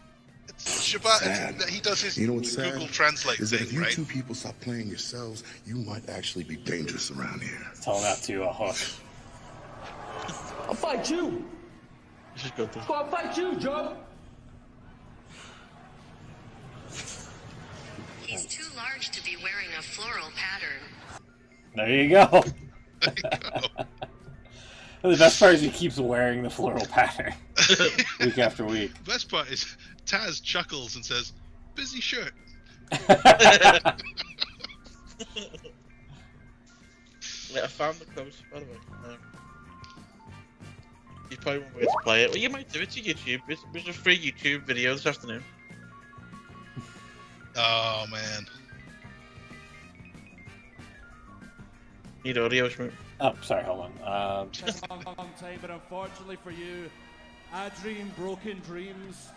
It's Shabbat. He does his Google Translate is thing, that if you right? two people stop playing yourselves, you might actually be dangerous around here. Tell that to Hook. I'll fight you. This is good. I'll fight you, Joe. He's too large to be wearing a floral pattern. There you go. There you go. The best part is he keeps wearing the floral pattern week after week. The best part is Taz chuckles and says, "Busy shirt." Yeah, I found the post, by the way. You probably won't be able to play it. Well, you might do it to YouTube. It's a free YouTube video this afternoon. Oh man. Need audio, Schmoot. Oh, sorry, hold on. Long time, but unfortunately for you, I dream broken dreams.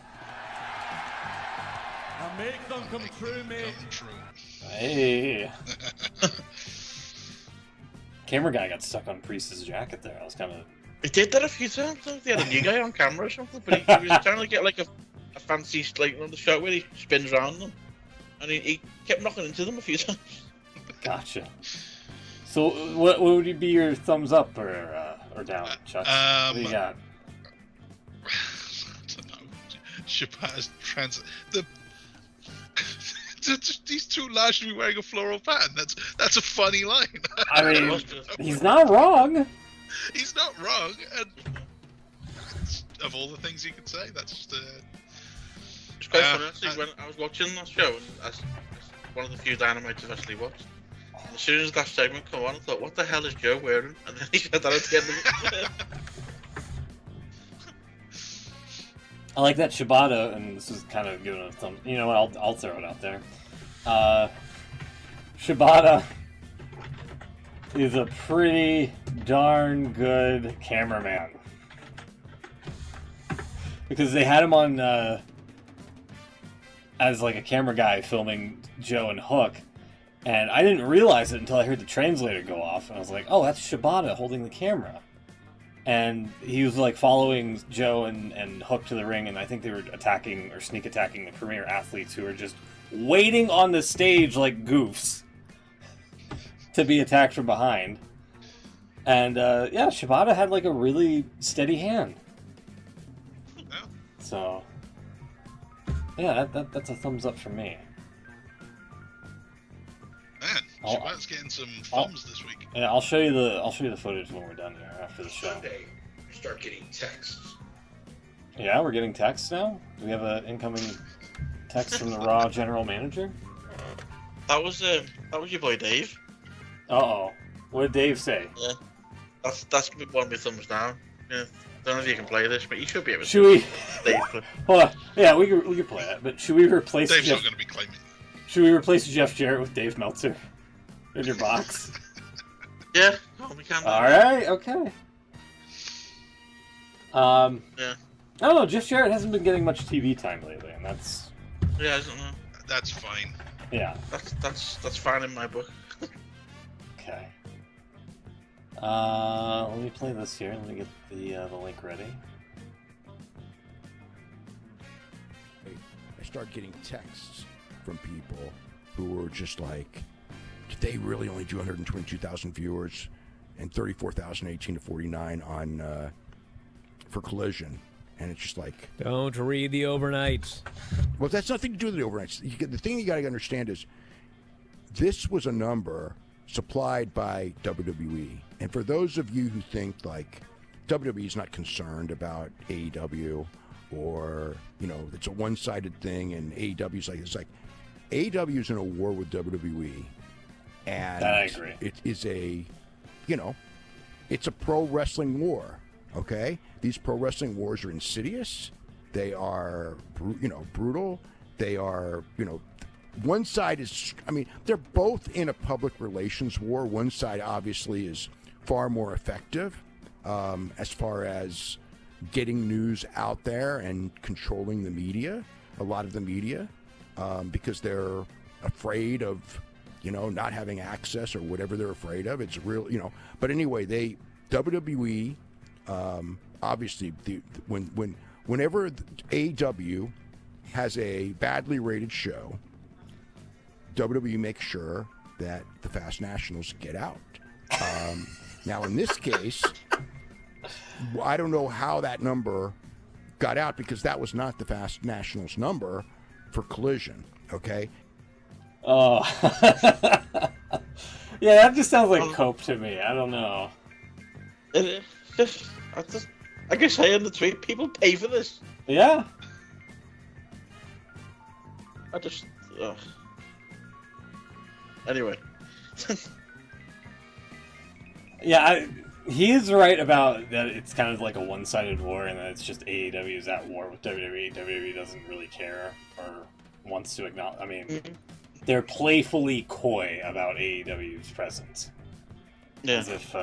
I make them come true, mate. Come true. Hey. Camera guy got stuck on Priest's jacket there. I was kind of... He did that a few times. They had a new guy on camera or something, but he was trying to get like a fancy like on the shot where he spins around them, and he kept knocking into them a few times. Gotcha. So, what would be your thumbs up or down, Chuck? What do you got? I don't know. Shabbat's he's too large to be wearing a floral pattern. That's a funny line. I mean, he's not wrong. He's not wrong. And of all the things you could say, that's just It's quite funny actually when I was watching that show, and as one of the few Dynamites I've actually watched. As soon as that segment came on, I thought, what the hell is Joe wearing? And then he said that at the end of it. I like that Shibata, and this is kind of giving a thumb. You know what? I'll throw it out there. Shibata is a pretty darn good cameraman because they had him on as like a camera guy filming Joe and Hook, and I didn't realize it until I heard the translator go off, and I was like, "Oh, that's Shibata holding the camera." And he was like following Joe and Hook to the ring, and I think they were attacking or sneak attacking the premier athletes who were just waiting on the stage like goofs to be attacked from behind. And yeah, Shibata had like a really steady hand. So yeah, that's a thumbs up for me. Man, Shabbat's getting some thumbs this week. Yeah, I'll show you the footage when we're done here after the show. Sunday, you start getting texts. Yeah, we're getting texts now. Do we have an incoming text from the Raw general manager? That was your boy Dave. Uh-oh. What did Dave say? Yeah, that's one of my thumbs down. Yeah, don't know if you can play this, but you should be able to. Should we? Dave, Hold on. Yeah, we can play that. But should we replace? Dave's not going to be claiming. Should we replace Jeff Jarrett with Dave Meltzer in your box? Yeah, we can. All right. Okay. Yeah. I don't know. Jeff Jarrett hasn't been getting much TV time lately, and that's. Yeah, I don't know. That's fine. Yeah. That's fine in my book. Okay. Let me play this here. Let me get the link ready. I start getting texts from people who were just like, did they really only do 122,000 viewers and 34,000 18 to 49 on for Collision? And it's just like, don't read the overnights. Well, that's nothing to do with the overnights. The thing you got to understand is this was a number supplied by WWE. And for those of you who think like WWE is not concerned about AEW, or it's a one-sided thing, and AEW is like, it's like AEW is in a war with WWE, and that I agree. It is it's a pro wrestling war. Okay, these pro wrestling wars are insidious. They are brutal. They are one side is, they're both in a public relations war. One side obviously is far more effective as far as getting news out there and controlling the media, a lot of the media, because they're afraid of, not having access or whatever they're afraid of. It's real, But anyway, WWE, obviously, whenever AEW has a badly rated show, WWE makes sure that the Fast Nationals get out. Now, in this case, I don't know how that number got out because that was not the Fast Nationals number for Collision, okay? Oh. Yeah, that just sounds like cope to me. I don't know. I guess I in the tweet, people pay for this. Yeah. Anyway. Yeah, he is right about that. It's kind of like a one-sided war, and that it's just AEW is at war with WWE. WWE doesn't really care or wants to acknowledge. I mean, they're playfully coy about AEW's presence. Yeah. As if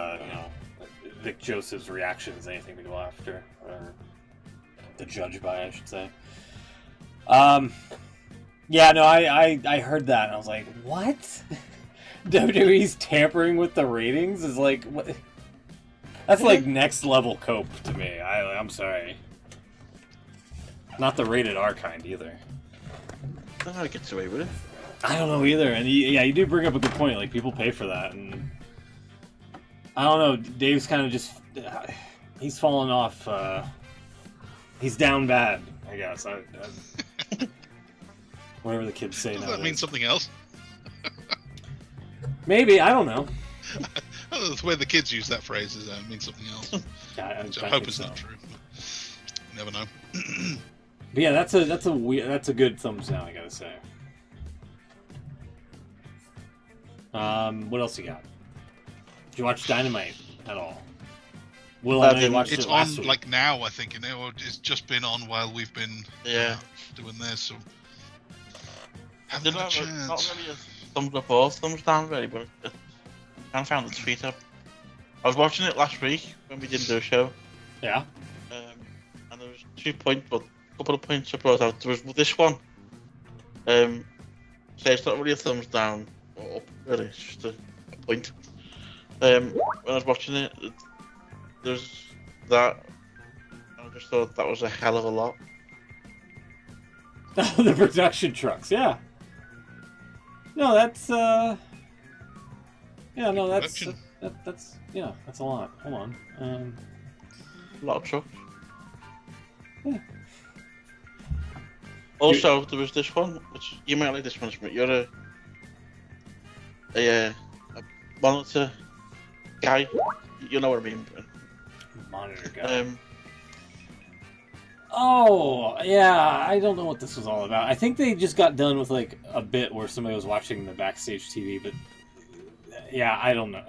Vic Joseph's reaction is anything to go after, or to judge by, I should say. Yeah, no, I heard that and I was like, what? WWE's tampering with the ratings is like, what? That's like next level cope to me. I'm sorry. Not the rated R kind either. I don't know how it gets away with it. I don't know either. And you do bring up a good point. Like, people pay for that, and I don't know. Dave's kind of just he's fallen off. He's down bad, I guess. Whatever the kids say. Does that mean something else? Maybe, I don't know. I don't know, the way the kids use that phrase means something else. Yeah, I hope it's not true. You never know. But yeah, that's a good thumbs down, I gotta say. What else you got? Did you watch Dynamite at all? Will, I know you watched it last week. Like now, I think, it's just been on while we've been doing this. So haven't had a chance. Not really a thumbs up or thumbs down, really, but I kind of found the tweet up. I was watching it last week when we didn't do a show. Yeah. And there was 2 points, but a couple of points I brought out. There was this one. So it's not really a thumbs down or up, really. It's just a point. When I was watching it, there's that. And I just thought that was a hell of a lot. The production trucks, yeah. No, that's that's that's a lot. Hold on. A lot of trucks. Yeah. Also, there was this one, which you might like this one. You're a monitor guy. You know what I mean. Monitor guy. Oh, yeah, I don't know what this was all about. I think they just got done with, like, a bit where somebody was watching the backstage TV, but, yeah, I don't know.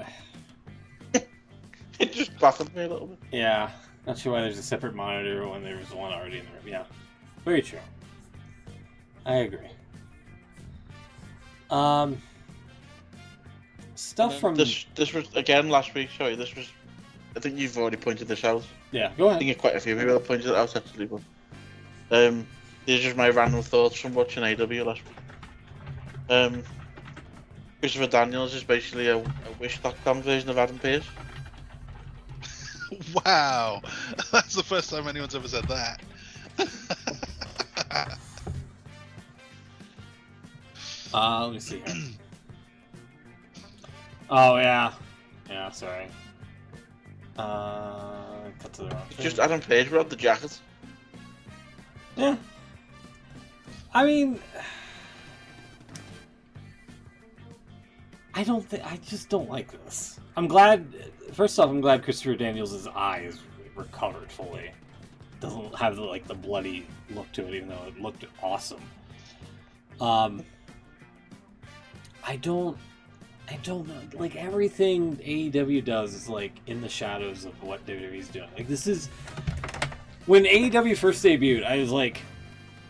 It just baffled me a little bit. Yeah, not sure why there's a separate monitor when there's one already in the room. Yeah, very true. I agree. Stuff from... This was, again, last week, sorry, this was... I think you've already pointed this out. Yeah, go ahead. I think you're quite a few people pointed it out, actually, but... these are just my random thoughts from watching AW last week. Christopher Daniels is basically a Wish.com version of Adam Pearce. Wow! That's the first time anyone's ever said that. Let me see here. Oh, yeah. Yeah, sorry. Cut to the wrong thing. Just Adam Page without the jacket. Yeah. I mean... I just don't like this. First off, I'm glad Christopher Daniels' eye is recovered fully. Doesn't have the bloody look to it, even though it looked awesome. I don't know. Like, everything AEW does is, like, in the shadows of what WWE's doing. Like, this is... When AEW first debuted, I was like,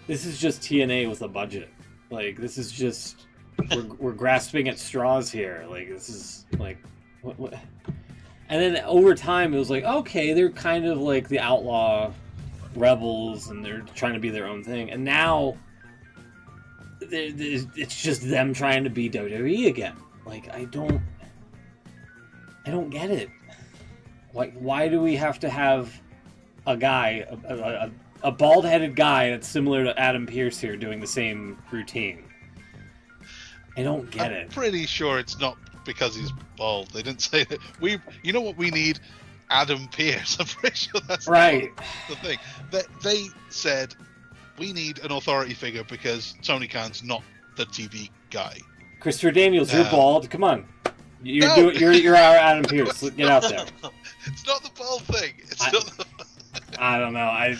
this is just TNA with a budget. Like, this is just... we're grasping at straws here. Like, this is, like... What? And then over time, it was like, okay, they're kind of like the outlaw rebels, and they're trying to be their own thing. And now, it's just them trying to be WWE again. Like, I don't get it. Like, why do we have to have a guy, a bald-headed guy that's similar to Adam Pearce here doing the same routine? I don't get it. I'm pretty sure it's not because he's bald. They didn't say that. You know what we need? Adam Pearce. I'm pretty sure that's right. The thing. They said we need an authority figure because Tony Khan's not the TV guy. Christopher Daniels, you're bald. Come on, you're our Adam Pearce. Get out there. It's not the bald thing. I don't know.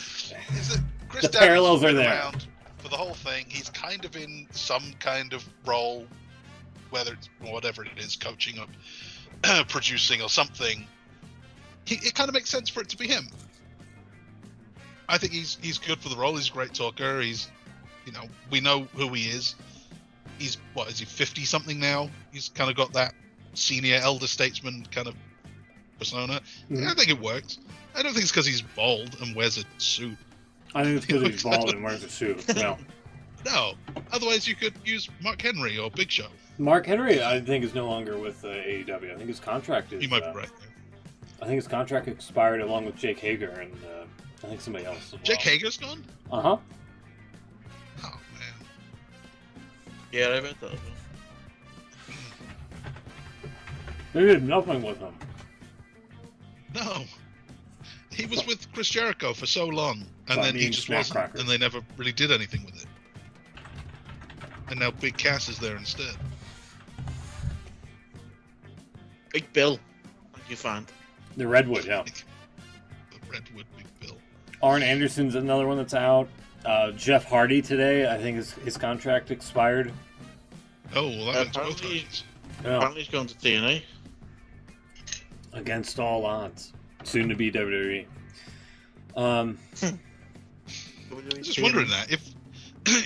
Chris the Daniels parallels are there. For the whole thing, he's kind of in some kind of role, whether it's whatever it is, coaching or producing or something. It kind of makes sense for it to be him. I think he's good for the role. He's a great talker. We know who he is. He's, is he 50 something now? He's kind of got that senior elder statesman kind of persona. Mm-hmm. I think it works. I don't think it's because he's bald and wears a suit. I think it's because he's bald and wears a suit. No. No. Otherwise, you could use Mark Henry or Big Show. Mark Henry, I think, is no longer with AEW. I think his contract is. You might be right. I think his contract expired along with Jake Hager and I think somebody else. Jake Hager's gone? Uh-huh. Oh, man. Yeah, I bet that. They did nothing with him. No. He was with Chris Jericho for so long, and then he just wasn't, and they never really did anything with it. And now Big Cass is there instead. Big Bill, like you found. The Redwood, yeah. The Redwood Big Bill. Arn Anderson's another one that's out. Jeff Hardy today, I think his contract expired. Oh, well, that makes both Hardys. Apparently he's going to TNA. Against all odds. Soon to be WWE. I'm just wondering that.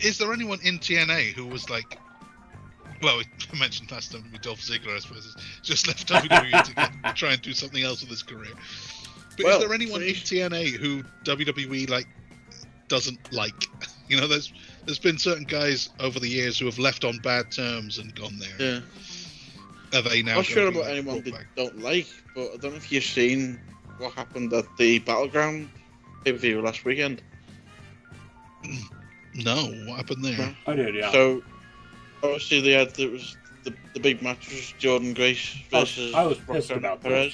Is there anyone in TNA who was like... Well, I mentioned last time with Dolph Ziggler, I suppose, has just left WWE to try and do something else with his career. But is there anyone in TNA who WWE doesn't like? You know, there's been certain guys over the years who have left on bad terms and gone there. Yeah. Are they now? I'm not sure about anyone they don't like, but I don't know if you've seen what happened at the Battleground pay-per-view last weekend. No, what happened there? No. I did, yeah. So obviously the big match was Jordan Grace versus I was pissed about Perez.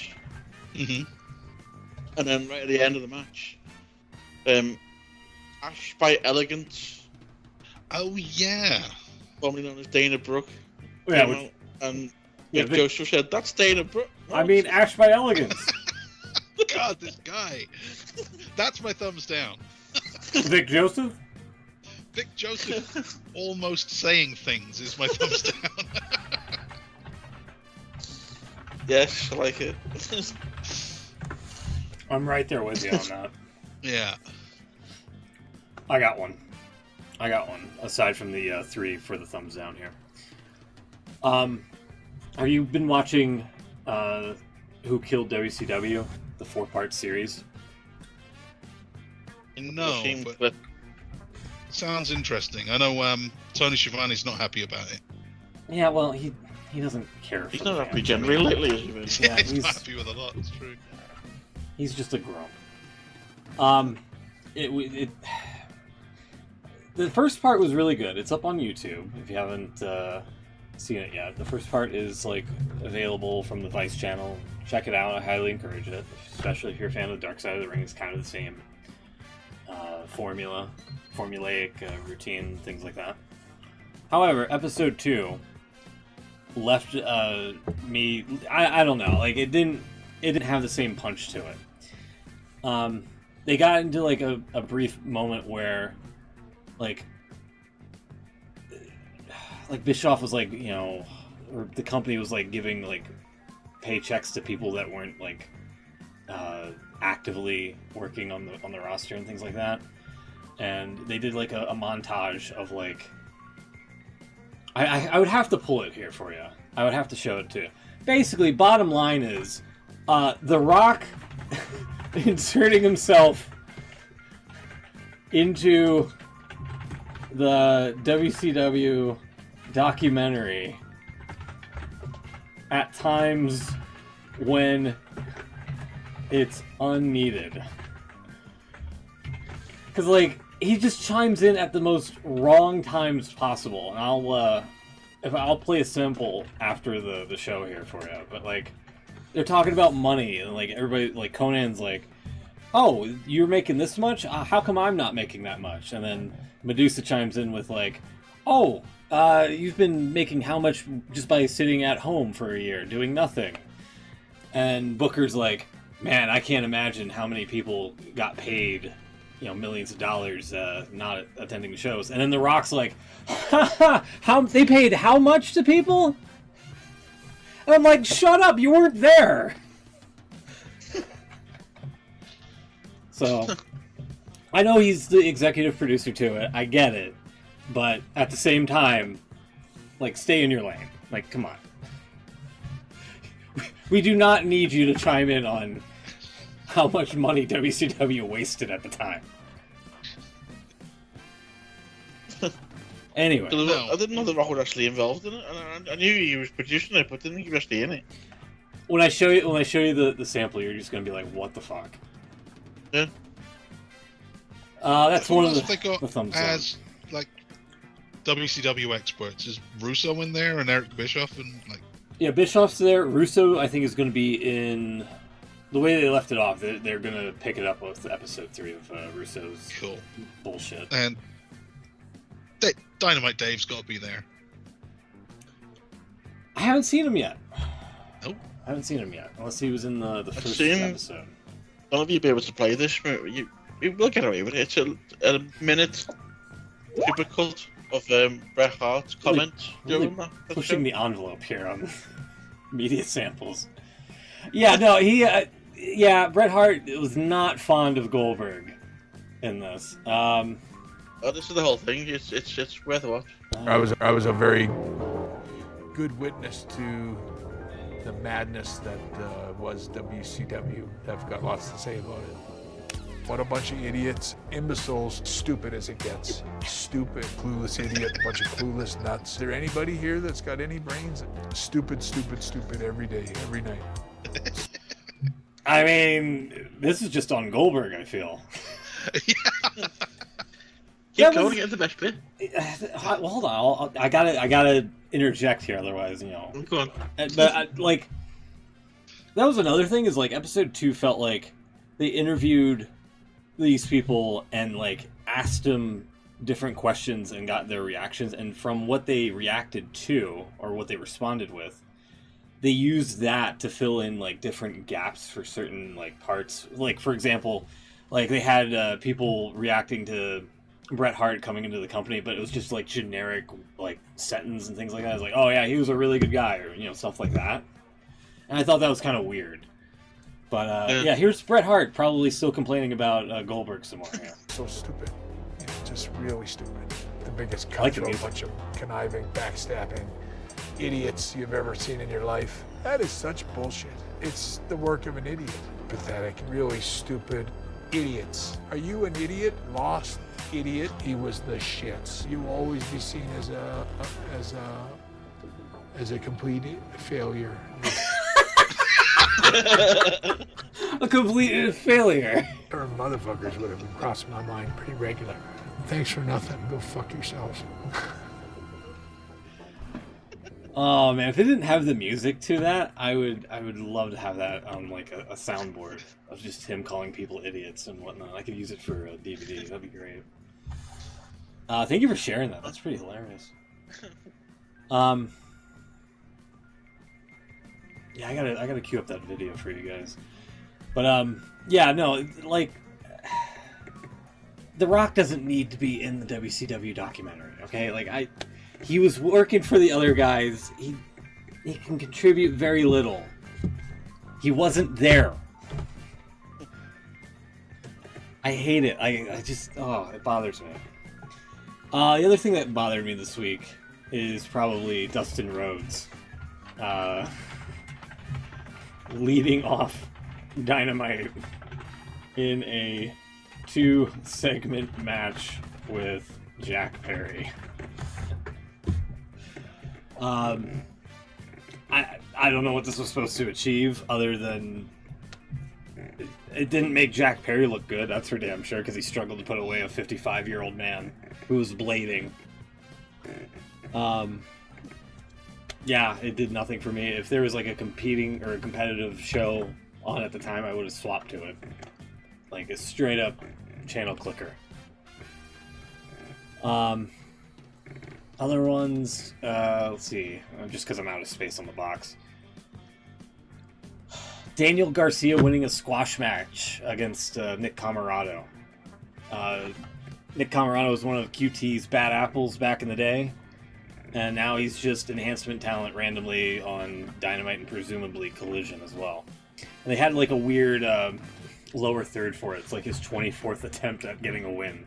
Mm-hmm. And then right at the end of the match, Ash by Elegance. Oh yeah. Formerly known as Dana Brooke. Yeah. And Joseph said, "That's Dana Brooke." No, I mean, Ash by Elegance. God, this guy. That's my thumbs down. Vic Joseph? Vic Joseph almost saying things is my thumbs down. Yes, I like it. I'm right there with you on that. Yeah. I got one. Aside from the 3 for the thumbs down here. Have you been watching Who Killed WCW, the 4-part series? No, but sounds interesting. I know Tony Schiavone's not happy about it. Yeah, well, he doesn't care. He's not happy generally lately, is he? Yeah, he's not happy with a lot. It's true. He's just a grump. The first part was really good. It's up on YouTube if you haven't seen it yet. The first part is available from the Vice channel. Check it out. I highly encourage it, especially if you're a fan of Dark Side of the Ring. It's kind of the same formulaic routine, things like that. However, episode 2 left me. I don't know. It didn't have the same punch to it. They got into a brief moment where Bischoff was or the company was giving paychecks to people that weren't actively working on the roster and things like that, and they did a montage of I would have to pull it here for you. I would have to show it to you. Basically, bottom line is The Rock inserting himself into the WCW documentary at times when it's unneeded. Because, like, he just chimes in at the most wrong times possible. And I'll play a sample after the show here for you. But, like, they're talking about money. And, like, everybody, like, Conan's like, oh, you're making this much? How come I'm not making that much? And then Medusa chimes in with, like, oh, you've been making how much just by sitting at home for a year, doing nothing? And Booker's like, man, I can't imagine how many people got paid, millions of dollars not attending shows. And then The Rock's like, how they paid how much to people? And I'm like, shut up, you weren't there. So, I know he's the executive producer to it. I get it. But at the same time, like, stay in your lane. Like, come on. We do not need you to chime in on how much money WCW wasted at the time. Anyway. I didn't know The Rock was actually involved in it. I knew he was producing it, but didn't think he was actually in it. When I show you the sample, you're just gonna be like, what the fuck? Yeah. That's one of the thumbs up. As like WCW experts, is Russo in there and Eric Bischoff and like? Yeah, Bischoff's there. Russo, I think, is going to be in. The way they left it off, they're going to pick it up with episode 3 of Russo's bullshit. And Dynamite Dave's got to be there. I haven't seen him yet. Nope. I haven't seen him yet, unless he was in the first episode. None of you be able to play this. You will get away with it. It's a minute typical of Bret Hart's comments during that. Pushing the envelope here on media samples. Yeah, no, Bret Hart was not fond of Goldberg in this. This is the whole thing. It's worth a watch. I was a very good witness to the madness that was WCW. I've got lots to say about it. What a bunch of idiots, imbeciles, stupid as it gets. Stupid, clueless idiot, a bunch of clueless nuts. Is there anybody here that's got any brains? Stupid, stupid, stupid every day, every night. I mean, this is just on Goldberg, I feel. Keep going, get the best bit. Well, hold on, I gotta interject here, otherwise, Go on. But that was another thing. Is like episode 2 felt like they interviewed these people and like asked them different questions and got their reactions, and from what they reacted to or what they responded with, they used that to fill in like different gaps for certain like parts. Like, for example, like they had people reacting to Bret Hart coming into the company, but it was just like generic like sentence and things like that. It was like, oh yeah, he was a really good guy, or stuff like that. And I thought that was kind of weird. But yeah, here's Bret Hart probably still complaining about Goldberg some more. Yeah. So stupid, just really stupid. The biggest cutthroat bunch of conniving, backstabbing idiots you've ever seen in your life. That is such bullshit. It's the work of an idiot. Pathetic, really stupid idiots. Are you an idiot? Lost idiot? He was the shits. You will always be seen as a complete failure. A complete failure. Or motherfuckers would have been crossing my mind pretty regular. Thanks for nothing. Go fuck yourselves. Oh man, if it didn't have the music to that, I would love to have that on like a soundboard of just him calling people idiots and whatnot. I could use it for a DVD. That'd be great. Thank you for sharing that. That's pretty hilarious. Yeah, I gotta queue up that video for you guys. But yeah, no, like The Rock doesn't need to be in the WCW documentary. Okay, like he was working for the other guys. He can contribute very little. He wasn't there. I hate it. I just it bothers me. The other thing that bothered me this week is probably Dustin Rhodes. leading off Dynamite in a 2-segment match with Jack Perry. I don't know what this was supposed to achieve, other than it didn't make Jack Perry look good, that's for damn sure, because he struggled to put away a 55-year-old man who was blading. Yeah, it did nothing for me. If there was like a competing or a competitive show on at the time, I would have swapped to it. Like a straight up channel clicker. Other ones, let's see, just because I'm out of space on the box. Daniel Garcia winning a squash match against Nick Camarado. Nick Camarado was one of QT's bad apples back in the day, and now he's just enhancement talent randomly on Dynamite and presumably Collision as well. And they had like a weird lower third for it. It's like his 24th attempt at getting a win.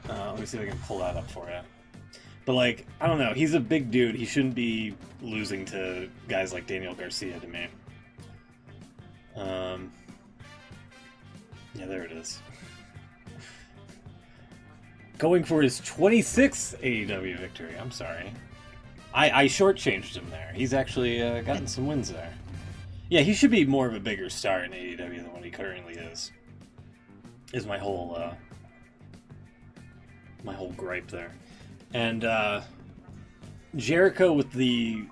Let me see if I can pull that up for you. But like, I don't know, he's a big dude. He shouldn't be losing to guys like Daniel Garcia to me. Yeah, there it is. Going for his 26th AEW victory. I'm sorry. I shortchanged him there. He's actually gotten some wins there. Yeah, he should be more of a bigger star in AEW than what he currently is. Is my whole gripe there. And Jericho with the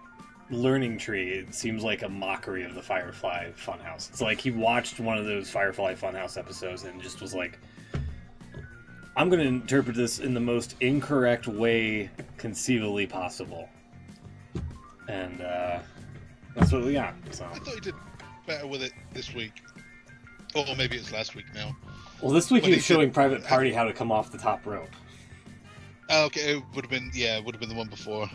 learning tree, it seems like a mockery of the Firefly Funhouse. It's like he watched one of those Firefly Funhouse episodes and just was like, I'm going to interpret this in the most incorrect way conceivably possible. And that's what we got. So. I thought he did better with it this week. Or maybe it's last week now. Well, this week he was showing Private Party how to come off the top rope. Oh, okay, it would have been the one before,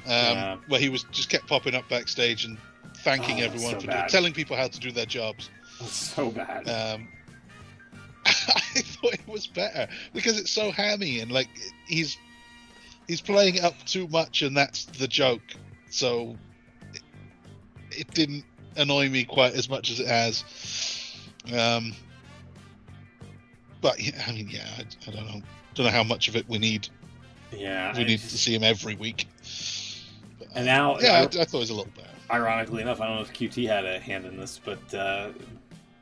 where he was just kept popping up backstage and thanking everyone for telling people how to do their jobs. So bad. I thought it was better because it's so hammy and like he's playing it up too much, and that's the joke. So it didn't annoy me quite as much as it has. But I mean, I don't know how much of it we need. Yeah, we need to see him every week. But, and now, I thought it was a little better. Ironically enough, I don't know if QT had a hand in this, but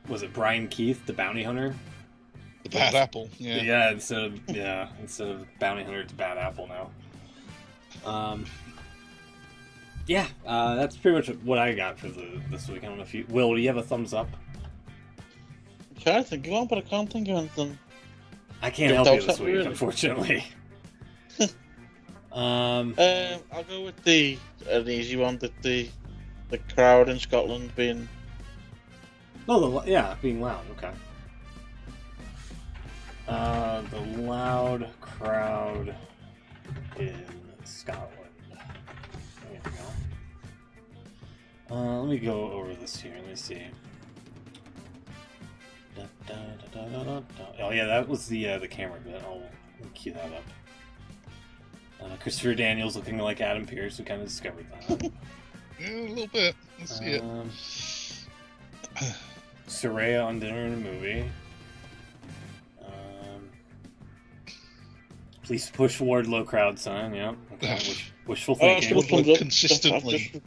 was it Brian Keith, the bounty hunter? The Bad Apple, yeah. Yeah, instead of bounty hunter, it's Bad Apple now. That's pretty much what I got for this week. I don't know if Will, do you have a thumbs up? I'm trying to think of one, but I can't think of anything. I can't help you this week, really. Unfortunately. I'll go with an easy one, that the crowd in Scotland being... being loud, okay. The loud crowd in Scotland. There we go. Let me go over this here. Let me see. Oh yeah, that was the camera bit. I'll cue that up. Christopher Daniels looking like Adam Pearce. We kind of discovered that. Yeah, a little bit. Let's see it. Soraya on Dinner in a Movie. Please push Wardlow crowd sign. Yeah. Okay. Wishful thinking. Consistently.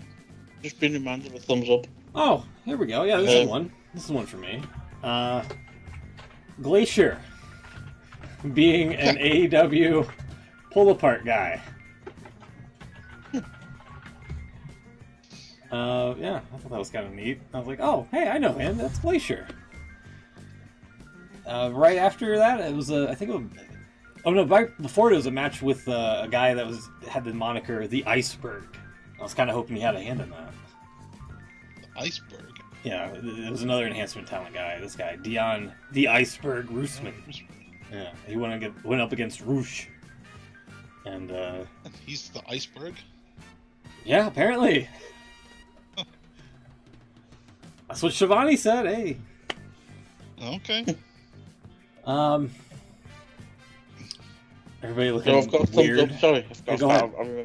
Just been reminded of a thumbs up. Oh, here we go. Yeah, this is one. This is one for me. Glacier being an AEW pull-apart guy. I thought that was kind of neat. I was like, oh, hey, I know him. That's Glacier. Right after that, it was right before it was a match with a guy that had the moniker The Iceberg. I was kind of hoping he had a hand in that. The Iceberg? Yeah, it was another enhancement talent guy. This guy, Dion The Iceberg Roosman. Yeah, he went up against Roosh. And he's the Iceberg? Yeah, apparently. That's what Shivani said, hey. Okay. Everybody looking I've got weird. Thumbs up. Sorry,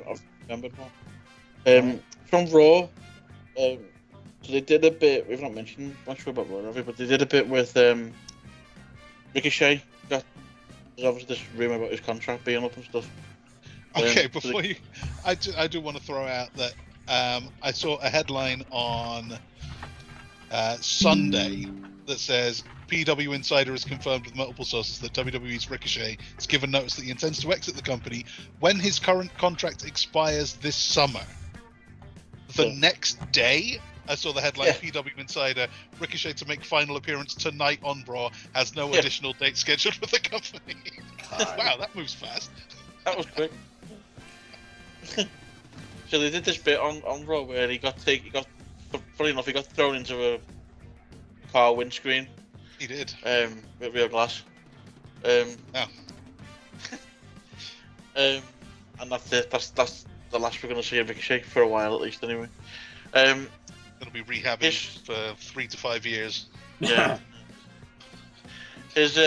I've remembered one. From Raw, to So they did a bit. We've not mentioned much about Raw, have we? But they did a bit with Ricochet. There's obviously this rumor about his contract being up and stuff. Okay, before you, I do want to throw out that I saw a headline on Sunday that says PW Insider has confirmed with multiple sources that WWE's Ricochet has given notice that he intends to exit the company when his current contract expires this summer. The next day, I saw the headline, PW Insider, Ricochet to make final appearance tonight on Raw, has no additional date scheduled with the company. Wow, that moves fast. That was quick. So they did this bit on Raw where he got funny enough, he got thrown into a car windscreen. He did. With real glass. And that's it. That's the last we're going to see of Ricochet for a while, at least, anyway. Going to be rehabbing for 3 to 5 years. Yeah. His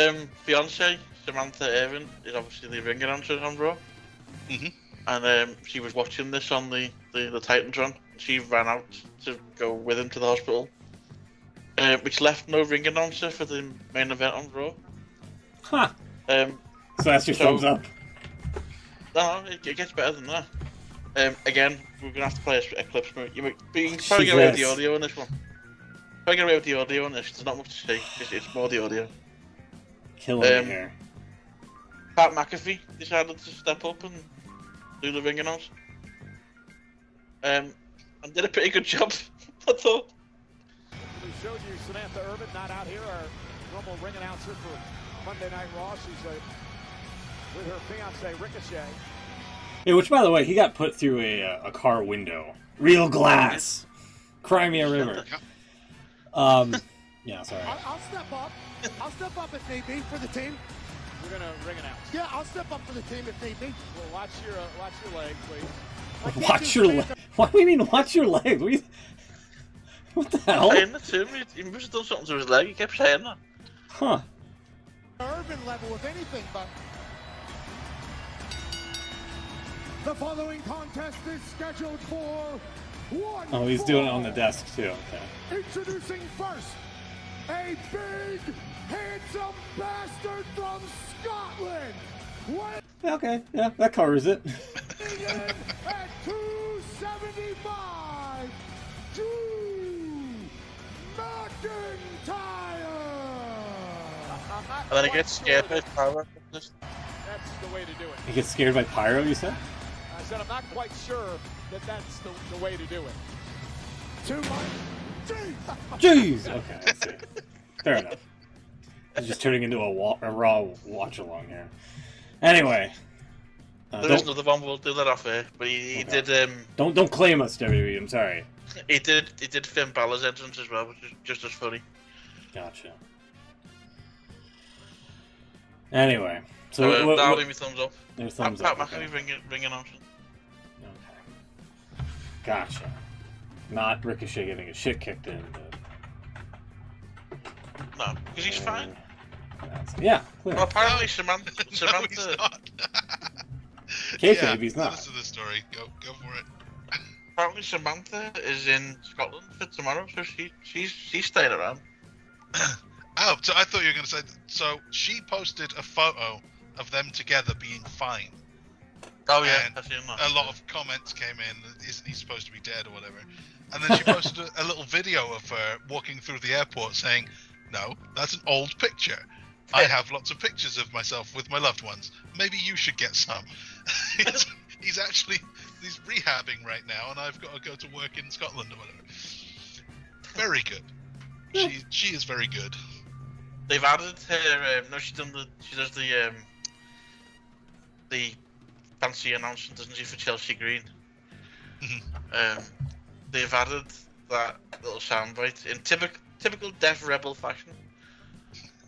fiance, Samantha Irvin, is obviously the ring announcer on Raw. Mm-hmm. And she was watching this on the Titantron. She ran out to go with him to the hospital, which left no ring announcer for the main event on Raw. Huh. So that's your thumbs up. No, it gets better than that. Again, we're going to have to play a clip. But you can probably get away with the audio on this one. Probably get away with the audio on this. There's not much to say. It's more the audio. Killing it here. Pat McAfee decided to step up and do the ring announce. And did a pretty good job, I thought. We showed you Samantha Irvin not out here, our normal ring announcer for Monday Night Raw. She's with her fiance Ricochet. Yeah, which, by the way, he got put through a car window. Real glass. Cry me a river. Yeah, sorry. I'll step up. I'll step up if need be for the team. We're gonna ring announce. Yeah, I'll step up for the team if need be. Well, watch your leg, please. Watch your leg? What do you mean, watch your leg? What the hell? Saying that to him. He must have done something to his leg. He kept saying that. Huh. Urban level with anything, but the following contest is scheduled for one. Oh, he's doing it on the desk too. Okay. Introducing first, a big, handsome bastard from Scotland. Okay, yeah, that covers it. At 275, Drew McIntyre. And then he gets scared by power. That's the way to do it. He gets scared by pyro, you said? I said I'm not quite sure that's the way to do it. To my Jeez! Okay, I see. Fair enough. He's just turning into a Raw watch-along here. Anyway. There is another one, we'll do that off air. But he did... Don't claim us, WWE, I'm sorry. He did Finn Balor's entrance as well, which is just as funny. Gotcha. Anyway. So that'll be my thumbs up. Your thumbs up. Pat McAfee ring announcing. Okay. Gotcha. Not Ricochet getting his shit kicked in. No, because he's fine. Yeah, clearly. Well, apparently Samantha... No, he's not. Kayfabe, he's not. Listen to the story. Go for it. Apparently Samantha is in Scotland for tomorrow, so she's staying around. Oh, so I thought you were going to say... So, she posted a photo of them together being fine. Oh, yeah, and I've seen that. a lot of comments came in, isn't he supposed to be dead or whatever? And then she posted a little video of her walking through the airport saying, no, that's an old picture. I have lots of pictures of myself with my loved ones. Maybe you should get some. He's rehabbing right now, and I've got to go to work in Scotland or whatever. Very good. She is very good. They've added her. No, she does the fancy announcement, doesn't she, for Chelsea Green? They've added that little soundbite in typical Def Rebel fashion.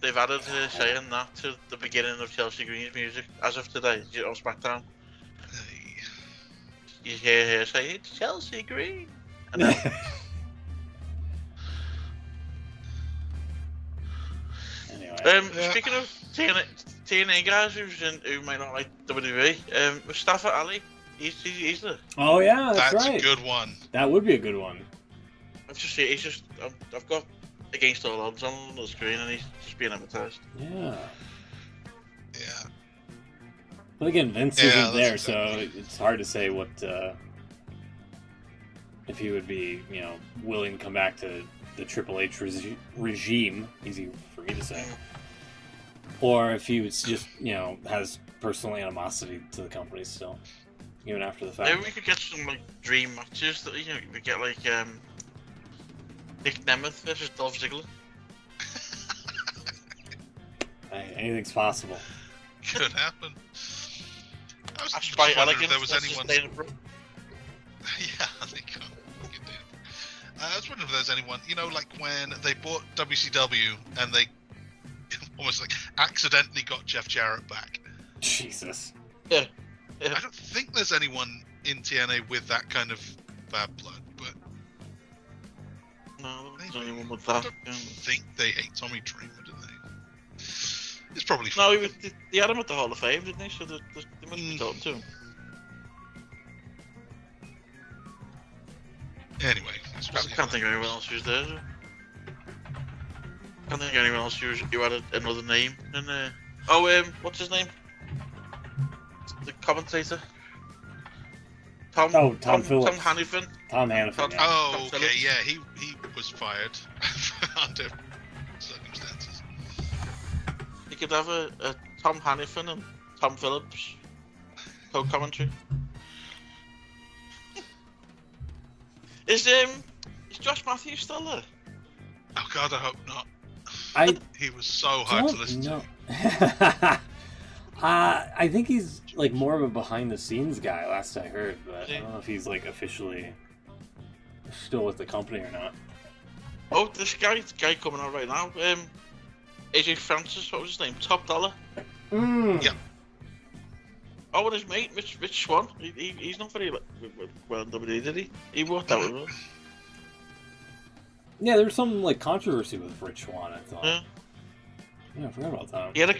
They've added her saying that to the beginning of Chelsea Green's music as of today on SmackDown. You hear her say, "It's Chelsea Green." And then, anyway. Speaking of TNA guys who might not like WWE, Mustafa Ali, he's there. Oh yeah, that's right. That's a good one. That would be a good one. he's just. I've got Against All Odds on the screen, and he's just being advertised. Yeah. Yeah. But again, Vince isn't there, so it's hard to say what if he would be, willing to come back to the Triple H regime. Easy for me to say. Or if he was just, has personal animosity to the company still, even after the fact. Maybe we could get some dream matches that we could get Nick Nemeth versus Dolph Ziggler. Anything's possible. Could happen. I was Ash just by wondering if Elegance there was versus anyone. Dana Brooke. Yeah, they can't. I was wondering if there's anyone, like when they bought WCW and they almost accidentally got Jeff Jarrett back. Jesus. Yeah. I don't think there's anyone in TNA with that kind of bad blood, but no, there's anyone with that. I don't think they hate Tommy Dreamer, do they? It's probably no. They had him at the Hall of Fame, didn't they? So they must be talking to him. Anyway, I can't think of anyone else who's there. Can't think of anyone else who had another name. And what's his name? The commentator. Tom Phillips. Tom Hannifin. Tom Hannifin. Yeah. Oh, Tom okay, Phillips. yeah, he was fired under circumstances. You could have a Tom Hannifin and Tom Phillips co-commentary. Is Josh Matthews still there? Oh God, I hope not. He was so hard to listen to. I think he's more of a behind-the-scenes guy. Last I heard, but I don't know if he's officially still with the company or not. Oh, this guy coming out right now. AJ Francis, what was his name? Top Dollar. Yeah. Oh, and his mate, Rich Swann. He's not very well in WWE, did he? He worked out with him. Yeah, there was some controversy with Rich Swann, I thought. Yeah. Yeah, I forgot about that. He had a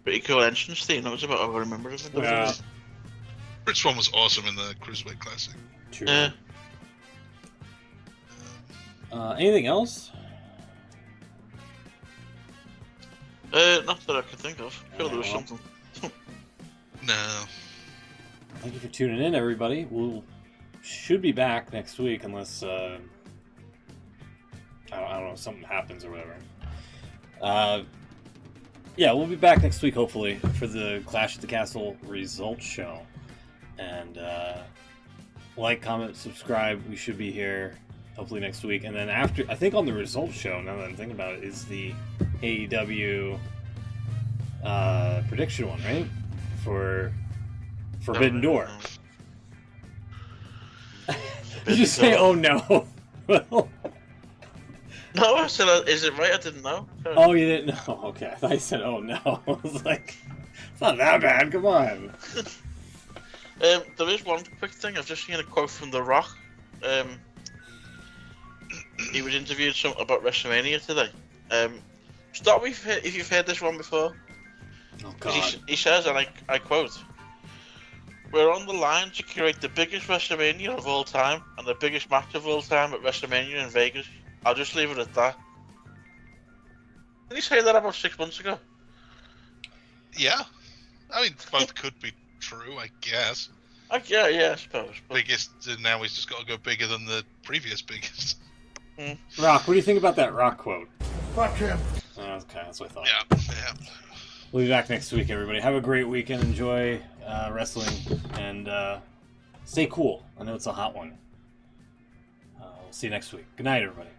pretty cool entrance theme. That was about all I remember of it. Yeah. Rich Swann was awesome in the Cruiserweight Classic. True. Yeah. Anything else? Not that I can think of. Sure, there was something. No. Thank you for tuning in, everybody. Should be back next week unless I don't know, something happens or whatever. Yeah, we'll be back next week hopefully for the Clash at the Castle results show. And like, comment, subscribe. We should be here hopefully next week. And then after, I think on the results show, now that I'm thinking about it, is the AEW prediction one, right? For Forbidden Door. Did you say, oh no? Well, no, I said, is it right? I didn't know. Oh, you didn't know? Okay, I thought you said, oh no. I was like, it's not that bad, come on. There is one quick thing. I've just seen a quote from The Rock. He was interviewed about WrestleMania today. Stop me if you've heard this one before. Oh, God. He says, and I quote, "We're on the line to create the biggest WrestleMania of all time and the biggest match of all time at WrestleMania in Vegas. I'll just leave it at that." Did he say that about 6 months ago? Yeah. I mean, both could be true, I guess. Yeah, I suppose. But... Biggest, and now he's just got to go bigger than the previous biggest. Rock, what do you think about that Rock quote? Fuck him. Oh, okay, that's what I thought. Yeah. We'll be back next week, everybody. Have a great weekend. Enjoy wrestling, and stay cool. I know it's a hot one. We'll see you next week. Good night, everybody.